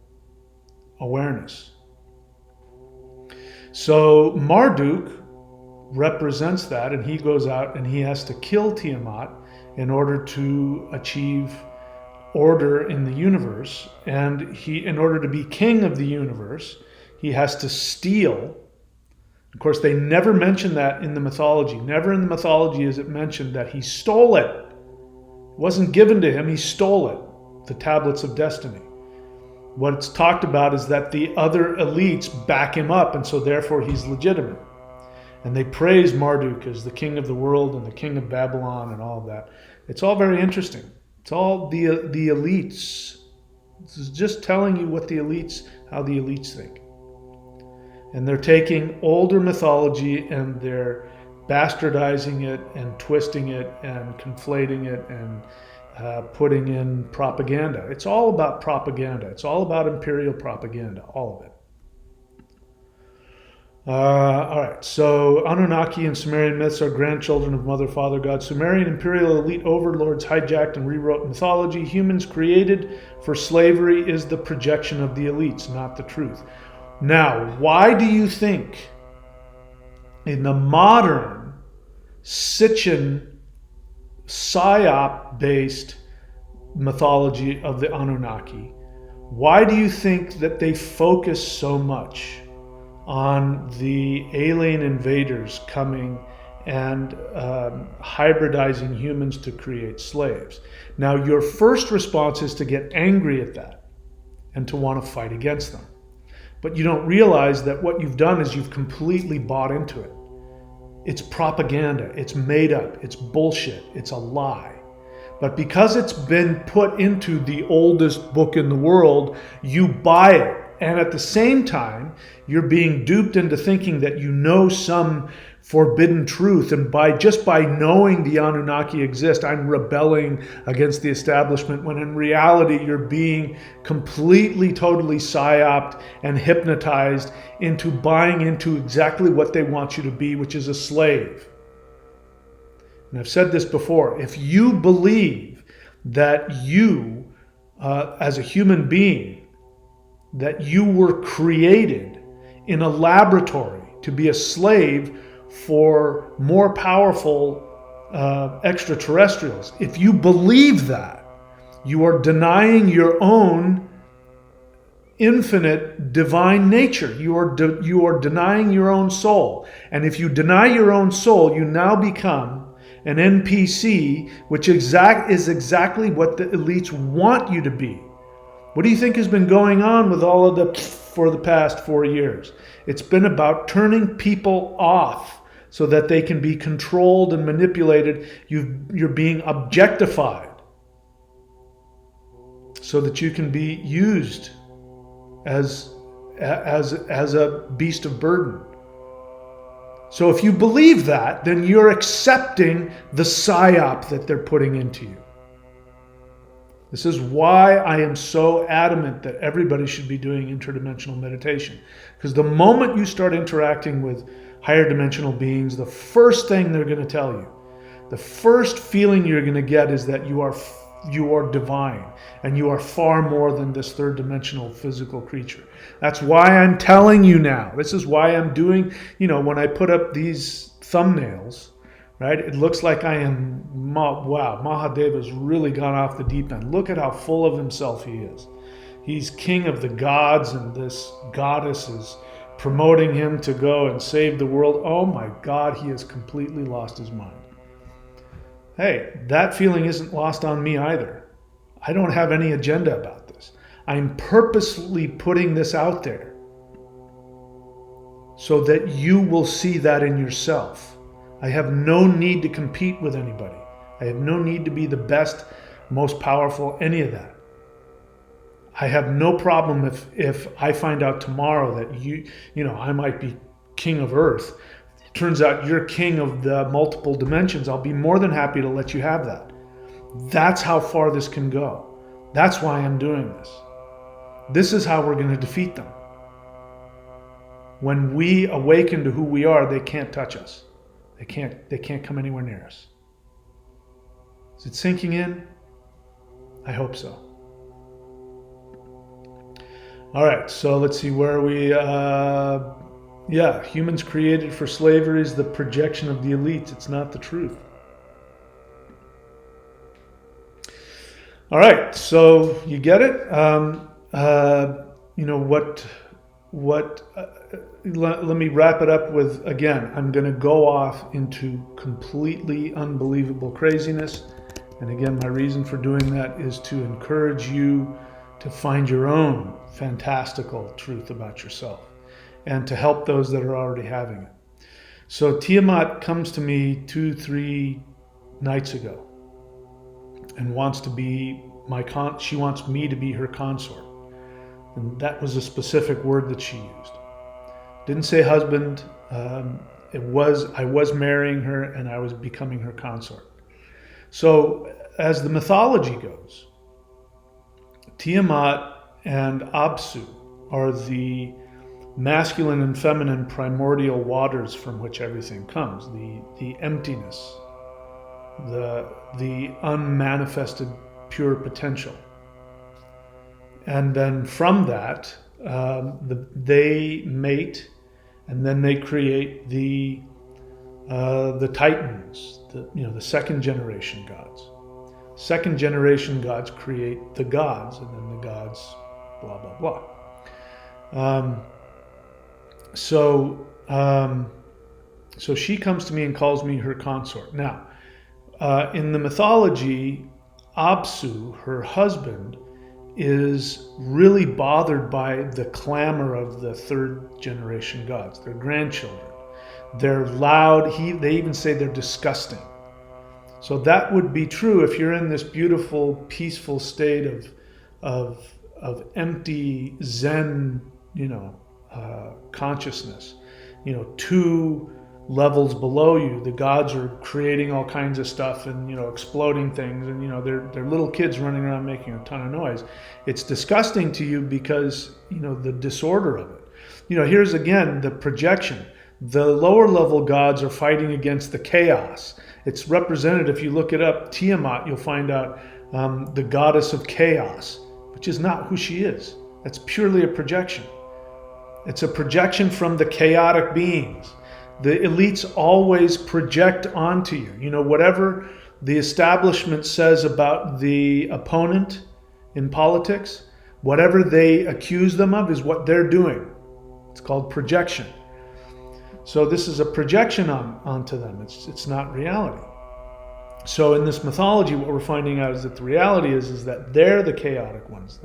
awareness. So Marduk represents that, and he goes out and he has to kill Tiamat in order to achieve order in the universe. And in order to be king of the universe, he has to steal. Of course, they never mention that in the mythology. Never in the mythology is it mentioned that he stole it. It wasn't given to him, he stole it. The tablets of destiny. What it's talked about is that the other elites back him up, and so therefore he's legitimate. And they praise Marduk as the king of the world and the king of Babylon and all of that. It's all very interesting. It's all the elites. This is just telling you how the elites think. And they're taking older mythology and they're bastardizing it and twisting it and conflating it and putting in propaganda. It's all about propaganda. It's all about imperial propaganda, all of it. All right, so Annunaki and Sumerian myths are grandchildren of Mother, Father, God. Sumerian imperial elite overlords hijacked and rewrote mythology. Humans created for slavery is the projection of the elites, not the truth. Now, why do you think in the modern Sitchin psyop-based mythology of the Anunnaki, why do you think that they focus so much on the alien invaders coming and hybridizing humans to create slaves? Now, your first response is to get angry at that and to want to fight against them. But you don't realize that what you've done is you've completely bought into it. It's propaganda, it's made up, it's bullshit, it's a lie. But because it's been put into the oldest book in the world, you buy it. And at the same time, you're being duped into thinking that you know some forbidden truth. And just by knowing the Anunnaki exist, I'm rebelling against the establishment, when in reality, you're being completely, totally psyoped and hypnotized into buying into exactly what they want you to be, which is a slave. And I've said this before, if you believe that you, as a human being, that you were created in a laboratory to be a slave for more powerful extraterrestrials, if you believe that, you are denying your own infinite divine nature. You are denying your own soul. And if you deny your own soul, you now become an NPC, which is exactly what the elites want you to be. What do you think has been going on with all of for the past 4 years? It's been about turning people off so that they can be controlled and manipulated. You're being objectified so that you can be used as a beast of burden. So if you believe that, then you're accepting the psyop that they're putting into you. This is why I am so adamant that everybody should be doing interdimensional meditation. Because the moment you start interacting with higher dimensional beings, the first thing they're going to tell you, the first feeling you're going to get is that you are divine and you are far more than this third dimensional physical creature. That's why I'm telling you now. This is why I'm doing, when I put up these thumbnails, right? It looks like I am, wow, Mahadeva's really gone off the deep end. Look at how full of himself he is. He's king of the gods, and this goddess is promoting him to go and save the world. Oh my God, he has completely lost his mind. hey, that feeling isn't lost on me either. I don't have any agenda about this. I'm purposely putting this out there so that you will see that in yourself. I have no need to compete with anybody. I have no need to be the best, most powerful, any of that. I have no problem if I find out tomorrow that I might be king of Earth. Turns out you're king of the multiple dimensions. I'll be more than happy to let you have that. That's how far this can go. That's why I'm doing this. This is how we're going to defeat them. When we awaken to who we are, they can't touch us. They can't come anywhere near us. Is it sinking in? I hope so. All right, so let's see where we. Humans created for slavery is the projection of the elites. It's not the truth. All right, so you get it. Let me wrap it up with, again, I'm going to go off into completely unbelievable craziness. And again, my reason for doing that is to encourage you to find your own fantastical truth about yourself and to help those that are already having it. So Tiamat comes to me 2-3 nights ago and wants to be she wants me to be her consort. And that was a specific word that she used. Didn't say husband. I was marrying her and I was becoming her consort. So as the mythology goes, Tiamat and Apsu are the masculine and feminine primordial waters from which everything comes, the emptiness, the unmanifested pure potential. And then from that, they mate, and then they create the Titans, the second generation gods. Second generation gods create the gods, and then the gods, blah blah blah. So she comes to me and calls me her consort. Now, in the mythology, Apsu, her husband, is really bothered by the clamor of the third generation gods, their grandchildren. They're loud. They even say they're disgusting. So that would be true if you're in this beautiful, peaceful state of empty Zen, consciousness. 2 levels below you, the gods are creating all kinds of stuff and exploding things, and they're little kids running around making a ton of noise. It's disgusting to you because the disorder of it. Here's again the projection. The lower level gods are fighting against the chaos. It's represented, if you look it up, Tiamat, you'll find out the goddess of chaos, which is not who she is. That's purely a projection. It's a projection from the chaotic beings. The elites always project onto you. Whatever the establishment says about the opponent in politics, whatever they accuse them of is what they're doing. It's called projection. So this is a projection onto them. It's not reality. So in this mythology, what we're finding out is that the reality is that they're the chaotic ones.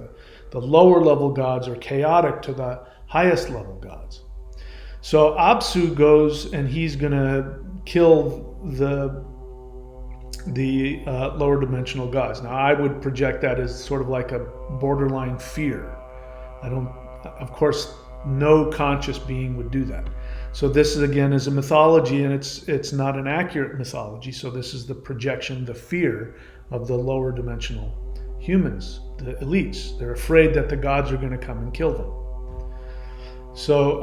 The lower level gods are chaotic to the highest level gods. So Apsu goes and he's going to kill the lower dimensional gods. Now I would project that as sort of like a borderline fear. Of course, no conscious being would do that. So this is a mythology, and it's not an accurate mythology. So this is the projection, the fear of the lower dimensional humans, the elites. They're afraid that the gods are going to come and kill them. So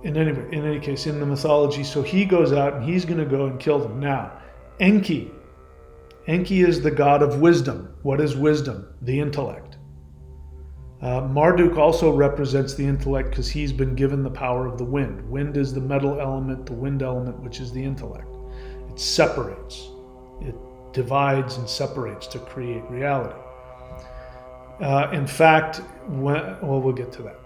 in any case, in the mythology, so he goes out and he's going to go and kill them. Now, Enki is the god of wisdom. What is wisdom? The intellect. Marduk also represents the intellect because he's been given the power of the wind. Wind is the metal element, the wind element, which is the intellect. It separates. It divides and separates to create reality. In fact, we'll get to that.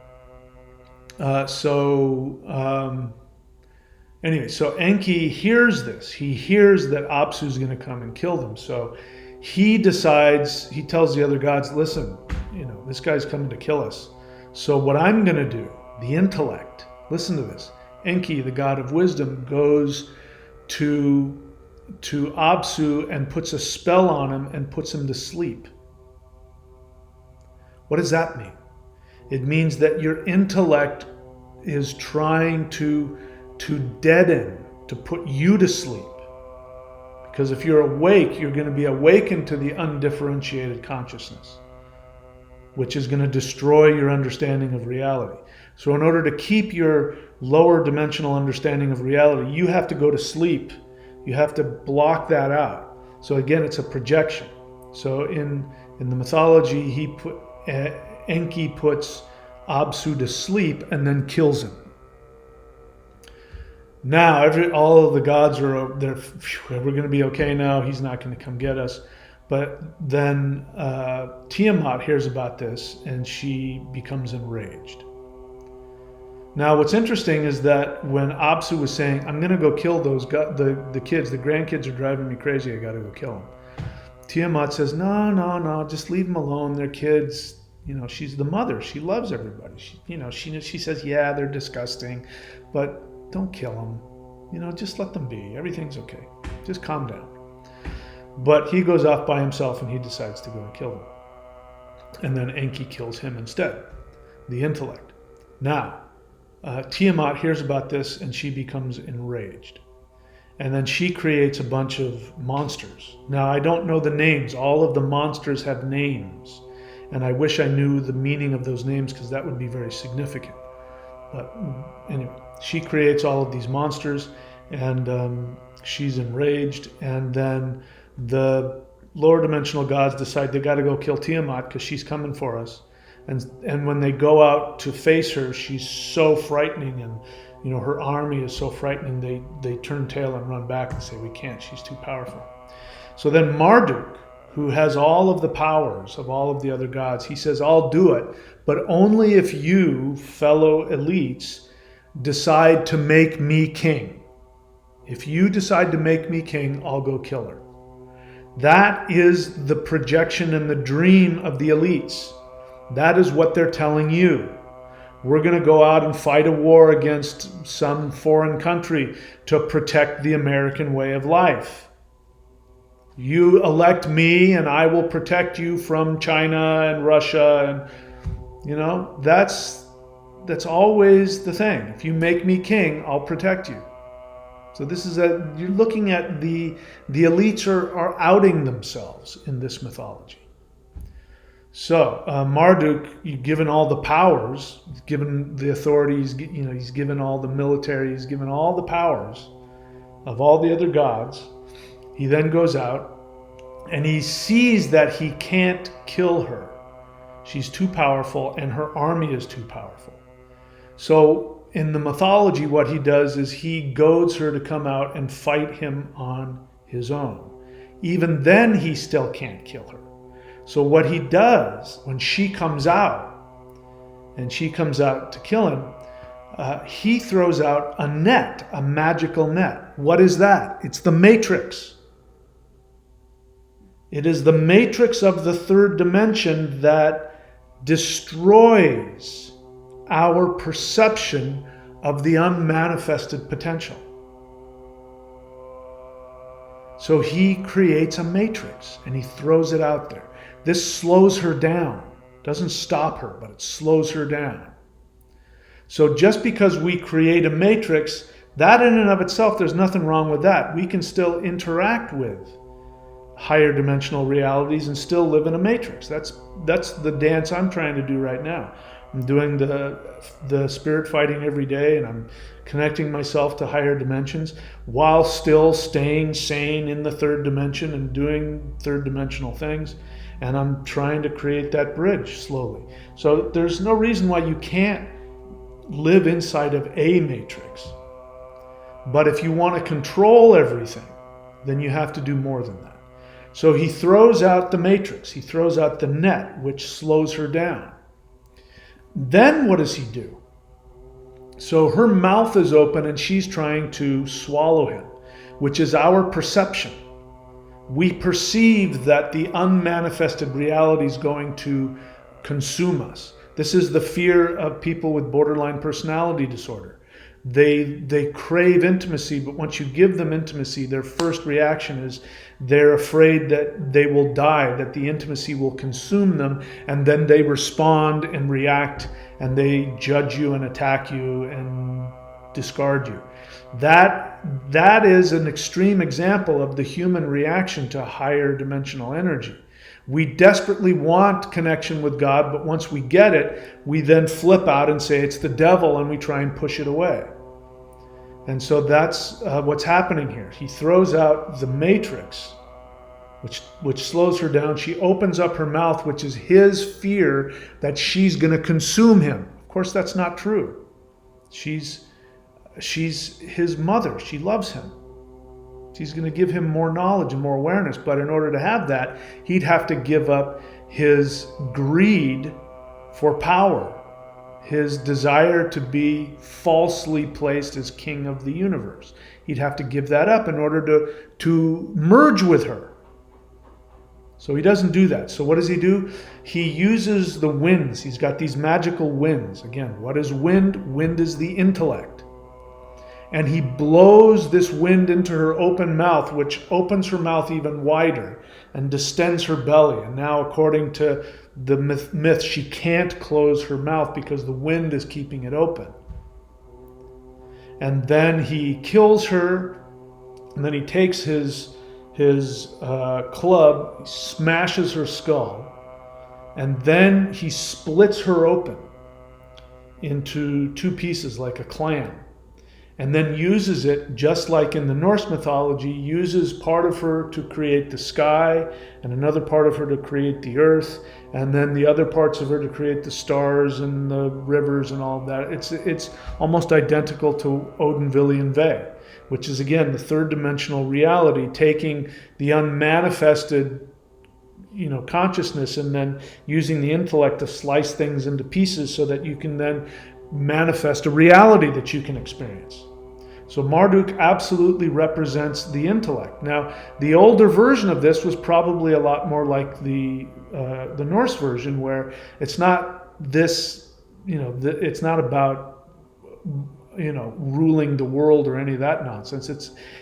Anyway, so Enki hears this. He hears that Apsu's going to come and kill them. So he decides, he tells the other gods, listen, this guy's coming to kill us. So what I'm going to do, the intellect, listen to this. Enki, the god of wisdom, goes to Apsu and puts a spell on him and puts him to sleep. What does that mean? It means that your intellect is trying to deaden, to put you to sleep. Because if you're awake, you're going to be awakened to the undifferentiated consciousness, which is going to destroy your understanding of reality. So in order to keep your lower dimensional understanding of reality, you have to go to sleep. You have to block that out. So again, it's a projection. So in the mythology, Enki puts Apsu to sleep and then kills him. Now, all of the gods are there. We're going to be okay now. He's not going to come get us. But then Tiamat hears about this and she becomes enraged. Now, what's interesting is that when Apsu was saying, I'm going to go kill the kids, the grandkids are driving me crazy, I got to go kill them. Tiamat says, no, just leave them alone. They're kids. She's the mother. She loves everybody. She says, yeah, they're disgusting, but don't kill them. Just let them be. Everything's okay. Just calm down. But he goes off by himself and he decides to go and kill them. And then Enki kills him instead, the intellect. Now, Tiamat hears about this and she becomes enraged. And then she creates a bunch of monsters. Now, I don't know the names. All of the monsters have names. And I wish I knew the meaning of those names because that would be very significant. But anyway, she creates all of these monsters and she's enraged. And then the lower dimensional gods decide they got to go kill Tiamat because she's coming for us. And when they go out to face her, she's so frightening and her army is so frightening, they turn tail and run back and say, we can't, she's too powerful. So then Marduk, who has all of the powers of all of the other gods, he says, I'll do it, but only if you, fellow elites, decide to make me king. If you decide to make me king, I'll go kill her. That is the projection and the dream of the elites. That is what they're telling you. We're going to go out and fight a war against some foreign country to protect the American way of life. You elect me and I will protect you from China and Russia. And, that's always the thing. If you make me king, I'll protect you. So you're looking at the elites are outing themselves in this mythology. So Marduk, given all the powers, given the authorities, he's given all the military, he's given all the powers of all the other gods. He then goes out and he sees that he can't kill her. She's too powerful and her army is too powerful. So in the mythology, what he does is he goads her to come out and fight him on his own. Even then, he still can't kill her. So what he does when she comes out, and she comes out to kill him, he throws out a net, a magical net. What is that? It's the matrix. It is the matrix of the third dimension that destroys our perception of the unmanifested potential. So he creates a matrix and he throws it out there. This slows her down. Doesn't stop her, but it slows her down. So just because we create a matrix, that in and of itself, there's nothing wrong with that. We can still interact with higher dimensional realities and still live in a matrix. That's the dance I'm trying to do right now. I'm doing the spirit fighting every day, and I'm connecting myself to higher dimensions while still staying sane in the third dimension and doing third dimensional things. And I'm trying to create that bridge slowly. So there's no reason why you can't live inside of a matrix. But if you want to control everything, then you have to do more than that. So he throws out the matrix. He throws out the net, which slows her down. Then what does he do? So her mouth is open and she's trying to swallow him, which is our perception. We perceive that the unmanifested reality is going to consume us. This is the fear of people with borderline personality disorder. They crave intimacy, but once you give them intimacy, their first reaction is they're afraid that they will die, that the intimacy will consume them, and then they respond and react, and they judge you and attack you and discard you. That is an extreme example of the human reaction to higher dimensional energy. We desperately want connection with God, but once we get it, we then flip out and say it's the devil, and we try and push it away. And so that's what's happening here. He throws out the matrix, which slows her down. She opens up her mouth, which is his fear that she's going to consume him. Of course, that's not true. She's his mother. She loves him. She's going to give him more knowledge and more awareness. But in order to have that, he'd have to give up his greed for power, his desire to be falsely placed as king of the universe. He'd have to give that up in order to merge with her. So he doesn't do that. So what does he do? He uses the winds. He's got these magical winds. Again, what is wind? Wind is the intellect. And he blows this wind into her open mouth, which opens her mouth even wider and distends her belly. And now, according to the myth, she can't close her mouth because the wind is keeping it open. And then he kills her, and then he takes his club, he smashes her skull, and then he splits her open into two pieces like a clam. And then uses it, just like in the Norse mythology, uses part of her to create the sky, and another part of her to create the earth, and then the other parts of her to create the stars and the rivers and all of that. It's almost identical to Odin Ve, which is, again, the third dimensional reality, taking the unmanifested consciousness and then using the intellect to slice things into pieces so that you can then manifest a reality that you can experience. So Marduk absolutely represents the intellect. Now, the older version of this was probably a lot more like the Norse version, where it's not this, it's not about ruling the world or any of that nonsense.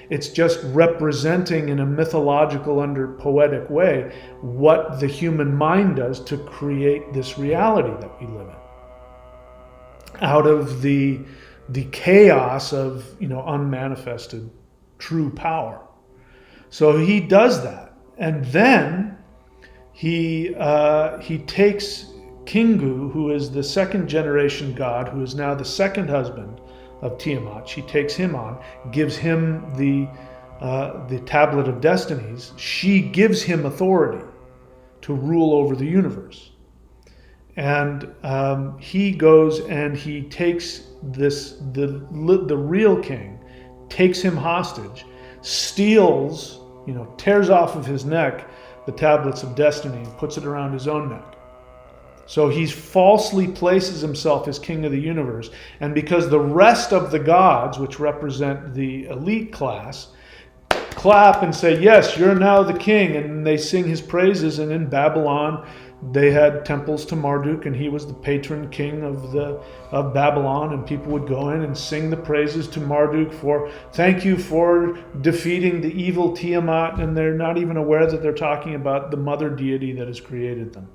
It's just representing in a mythological, under poetic way, what the human mind does to create this reality that we live in out of the chaos of unmanifested true power. So he does that, and then he takes Kingu, who is the second generation god, who is now the second husband of Tiamat. She takes him on, gives him the tablet of destinies. She gives him authority to rule over the universe. And he goes and he takes the real king, takes him hostage, steals, tears off of his neck the tablets of destiny and puts it around his own neck. So he falsely places himself as king of the universe. And because the rest of the gods, which represent the elite class, clap and say, yes, you're now the king, and they sing his praises, and in Babylon they had temples to Marduk, and he was the patron king of Babylon, and people would go in and sing the praises to Marduk for thank you for defeating the evil Tiamat, and they're not even aware that they're talking about the mother deity that has created them.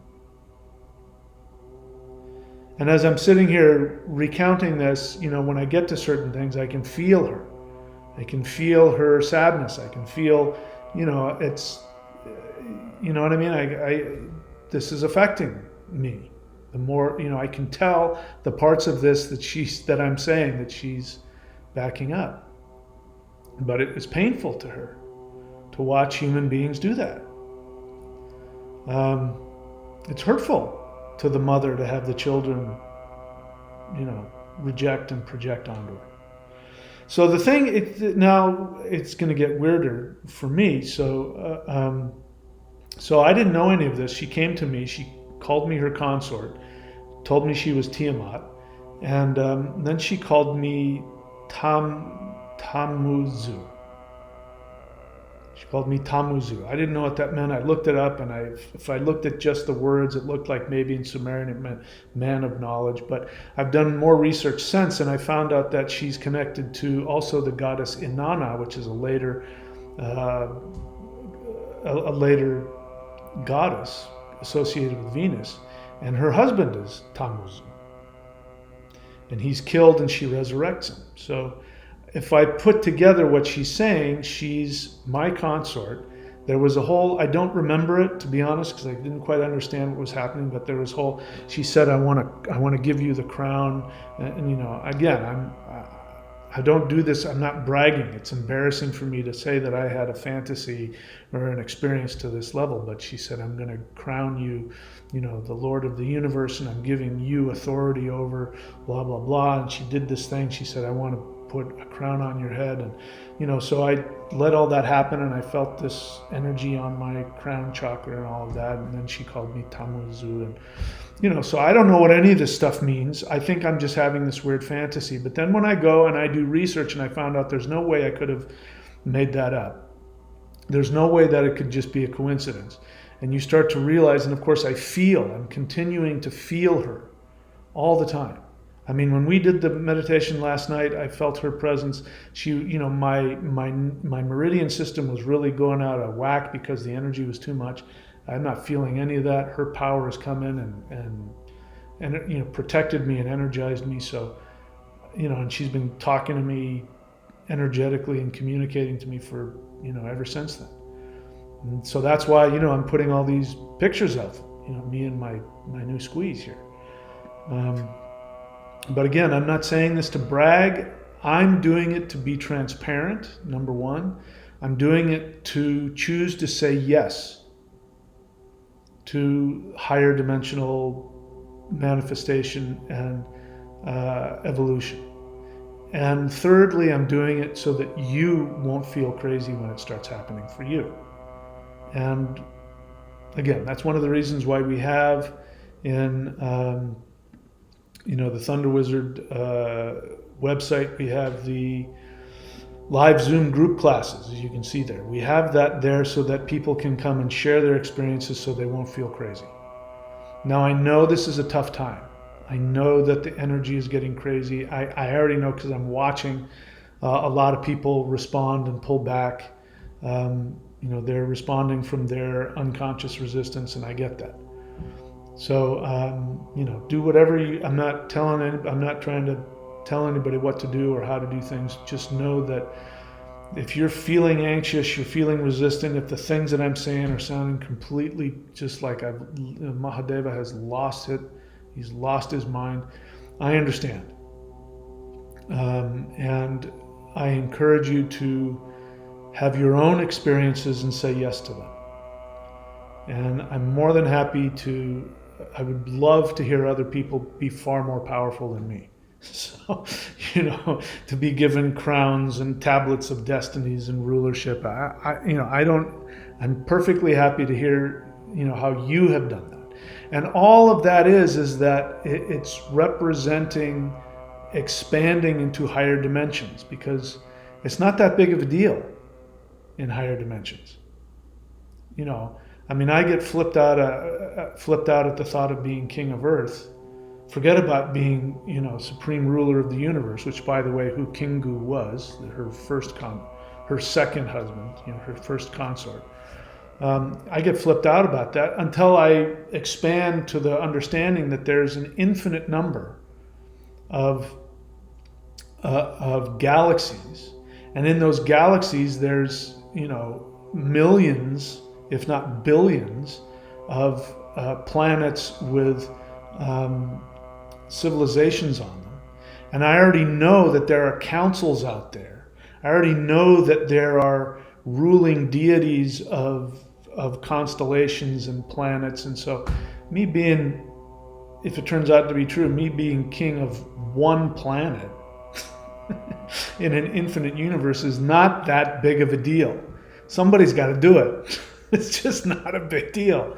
And as I'm sitting here recounting this, when I get to certain things, I can feel her. I can feel her sadness. I can feel, it's, what I mean? This is affecting me. The more, I can tell the parts of this that I'm saying that she's backing up. But it is painful to her to watch human beings do that. It's hurtful to the mother to have the children, reject and project onto her. So the thing, now it's going to get weirder for me. So I didn't know any of this. She came to me. She called me her consort, told me she was Tiamat. And then she called me Tamuzu. She called me Tamuzu. I didn't know what that meant. I looked it up, and if I looked at just the words, it looked like maybe in Sumerian it meant man of knowledge. But I've done more research since, and I found out that she's connected to also the goddess Inanna, which is a later goddess associated with Venus, and her husband is Tammuz, and he's killed and she resurrects him. So if I put together what she's saying, she's my consort. There was a whole, I don't remember it, to be honest, because I didn't quite understand what was happening, but there was whole, she said, I want to give you the crown. And you know, again, I don't do this, I'm not bragging. It's embarrassing for me to say that I had a fantasy or an experience to this level, but she said, I'm going to crown you, you know, the Lord of the universe, and I'm giving you authority over blah, blah, blah. And she did this thing. She said, I want to put a crown on your head. And, you know, so I let all that happen, and I felt this energy on my crown chakra and all of that. And then she called me Tamuzu, and, you know, so I don't know what any of this stuff means. I think I'm just having this weird fantasy. But then when I go and I do research and I found out there's no way I could have made that up. There's no way that it could just be a coincidence. And you start to realize, and of course I'm continuing to feel her all the time. I mean, when we did the meditation last night, I felt her presence. She, you know, my meridian system was really going out of whack because the energy was too much. I'm not feeling any of that. Her power has come in and you know, protected me and energized me. So, you know, and she's been talking to me energetically and communicating to me for, you know, ever since then. And so that's why, you know, I'm putting all these pictures of, you know, me and my new squeeze here. But again, I'm not saying this to brag. I'm doing it to be transparent, number one. I'm doing it to choose to say yes to higher dimensional manifestation and evolution. And thirdly, I'm doing it so that you won't feel crazy when it starts happening for you. And again, that's one of the reasons why we have in you know, the Thunder Wizard website, we have the live Zoom group classes, as you can see there. We have that there so that people can come and share their experiences so they won't feel crazy. Now, I know this is a tough time. I know that the energy is getting crazy. I already know because I'm watching a lot of people respond and pull back. You know, they're responding from their unconscious resistance, and I get that. So, you know, do whatever I'm not trying to tell anybody what to do or how to do things. Just know that if you're feeling anxious, you're feeling resistant, if the things that I'm saying are sounding completely just like Mahadeva has lost it, he's lost his mind, I understand. And I encourage you to have your own experiences and say yes to them. And I'm more than happy to, I would love to hear other people be far more powerful than me. So, you know, to be given crowns and tablets of destinies and rulership, I'm perfectly happy to hear, you know, how you have done that. And all of that is that it's representing expanding into higher dimensions, because it's not that big of a deal in higher dimensions. You know, I mean, I get flipped out at the thought of being king of Earth. Forget about being, you know, supreme ruler of the universe, which, by the way, who Kingu was, her second husband, you know, her first consort. I get flipped out about that until I expand to the understanding that there's an infinite number of galaxies, and in those galaxies, there's, you know, millions, if not billions, of planets with civilizations on them. And I already know that there are councils out there. I already know that there are ruling deities of constellations and planets. And so me being, if it turns out to be true, me being king of one planet in an infinite universe is not that big of a deal. Somebody's got to do it. It's just not a big deal.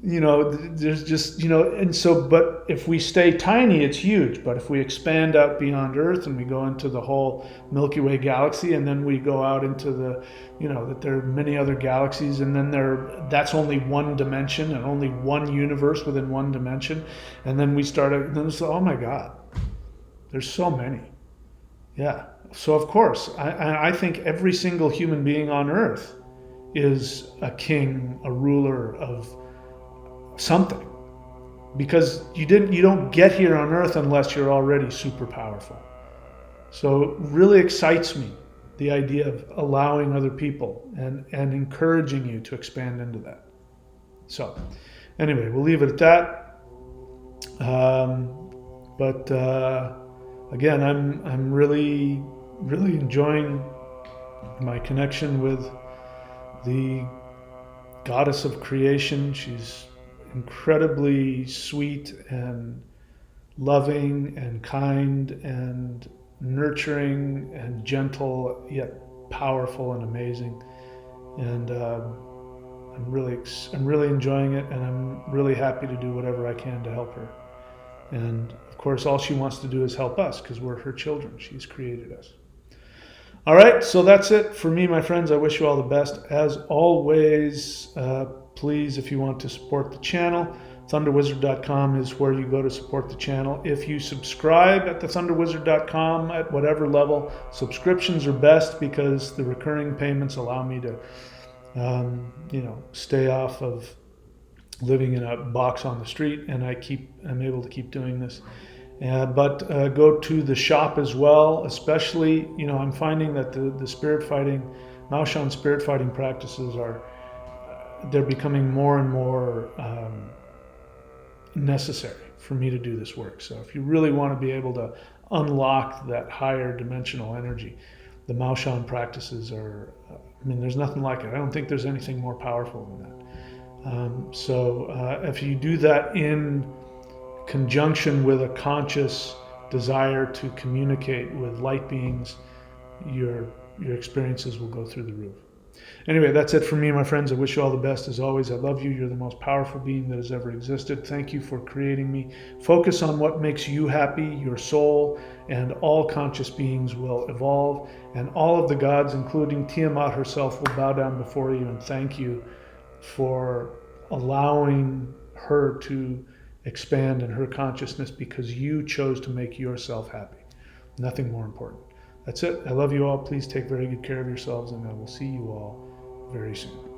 there's just, and so, but if we stay tiny, it's huge. But if we expand out beyond Earth and we go into the whole Milky Way galaxy, and then we go out into that there are many other galaxies, and then that's only one dimension and only one universe within one dimension. And then then it's, oh my God, there's so many. Yeah. So of course, I think every single human being on Earth is a king, a ruler of something, because you don't get here on Earth unless you're already super powerful. So it really excites me, the idea of allowing other people and encouraging you to expand into that. So anyway, we'll leave it at that. But again, I'm really enjoying my connection with the goddess of creation. She's incredibly sweet and loving and kind and nurturing and gentle, yet powerful and amazing. And I'm really enjoying it, and I'm really happy to do whatever I can to help her. And of course, all she wants to do is help us, because we're her children. She's created us. All right, so that's it for me, my friends. I wish you all the best. As always, please, if you want to support the channel, thunderwizard.com is where you go to support the channel. If you subscribe at thethunderwizard.com at whatever level, subscriptions are best, because the recurring payments allow me to, stay off of living in a box on the street, and I'm able to keep doing this. But go to the shop as well. Especially, I'm finding that the spirit fighting, Maoshan spirit fighting practices they're becoming more and more necessary for me to do this work. So if you really want to be able to unlock that higher dimensional energy, the Maoshan practices are, there's nothing like it. I don't think there's anything more powerful than that. So if you do that in conjunction with a conscious desire to communicate with light beings, your experiences will go through the roof. Anyway, that's it for me, my friends. I wish you all the best. As always, I love you. You're the most powerful being that has ever existed. Thank you for creating me. Focus on what makes you happy, your soul, and all conscious beings will evolve. And all of the gods, including Tiamat herself, will bow down before you and thank you for allowing her to expand in her consciousness, because you chose to make yourself happy. Nothing more important. That's it. I love you all. Please take very good care of yourselves, and I will see you all very soon.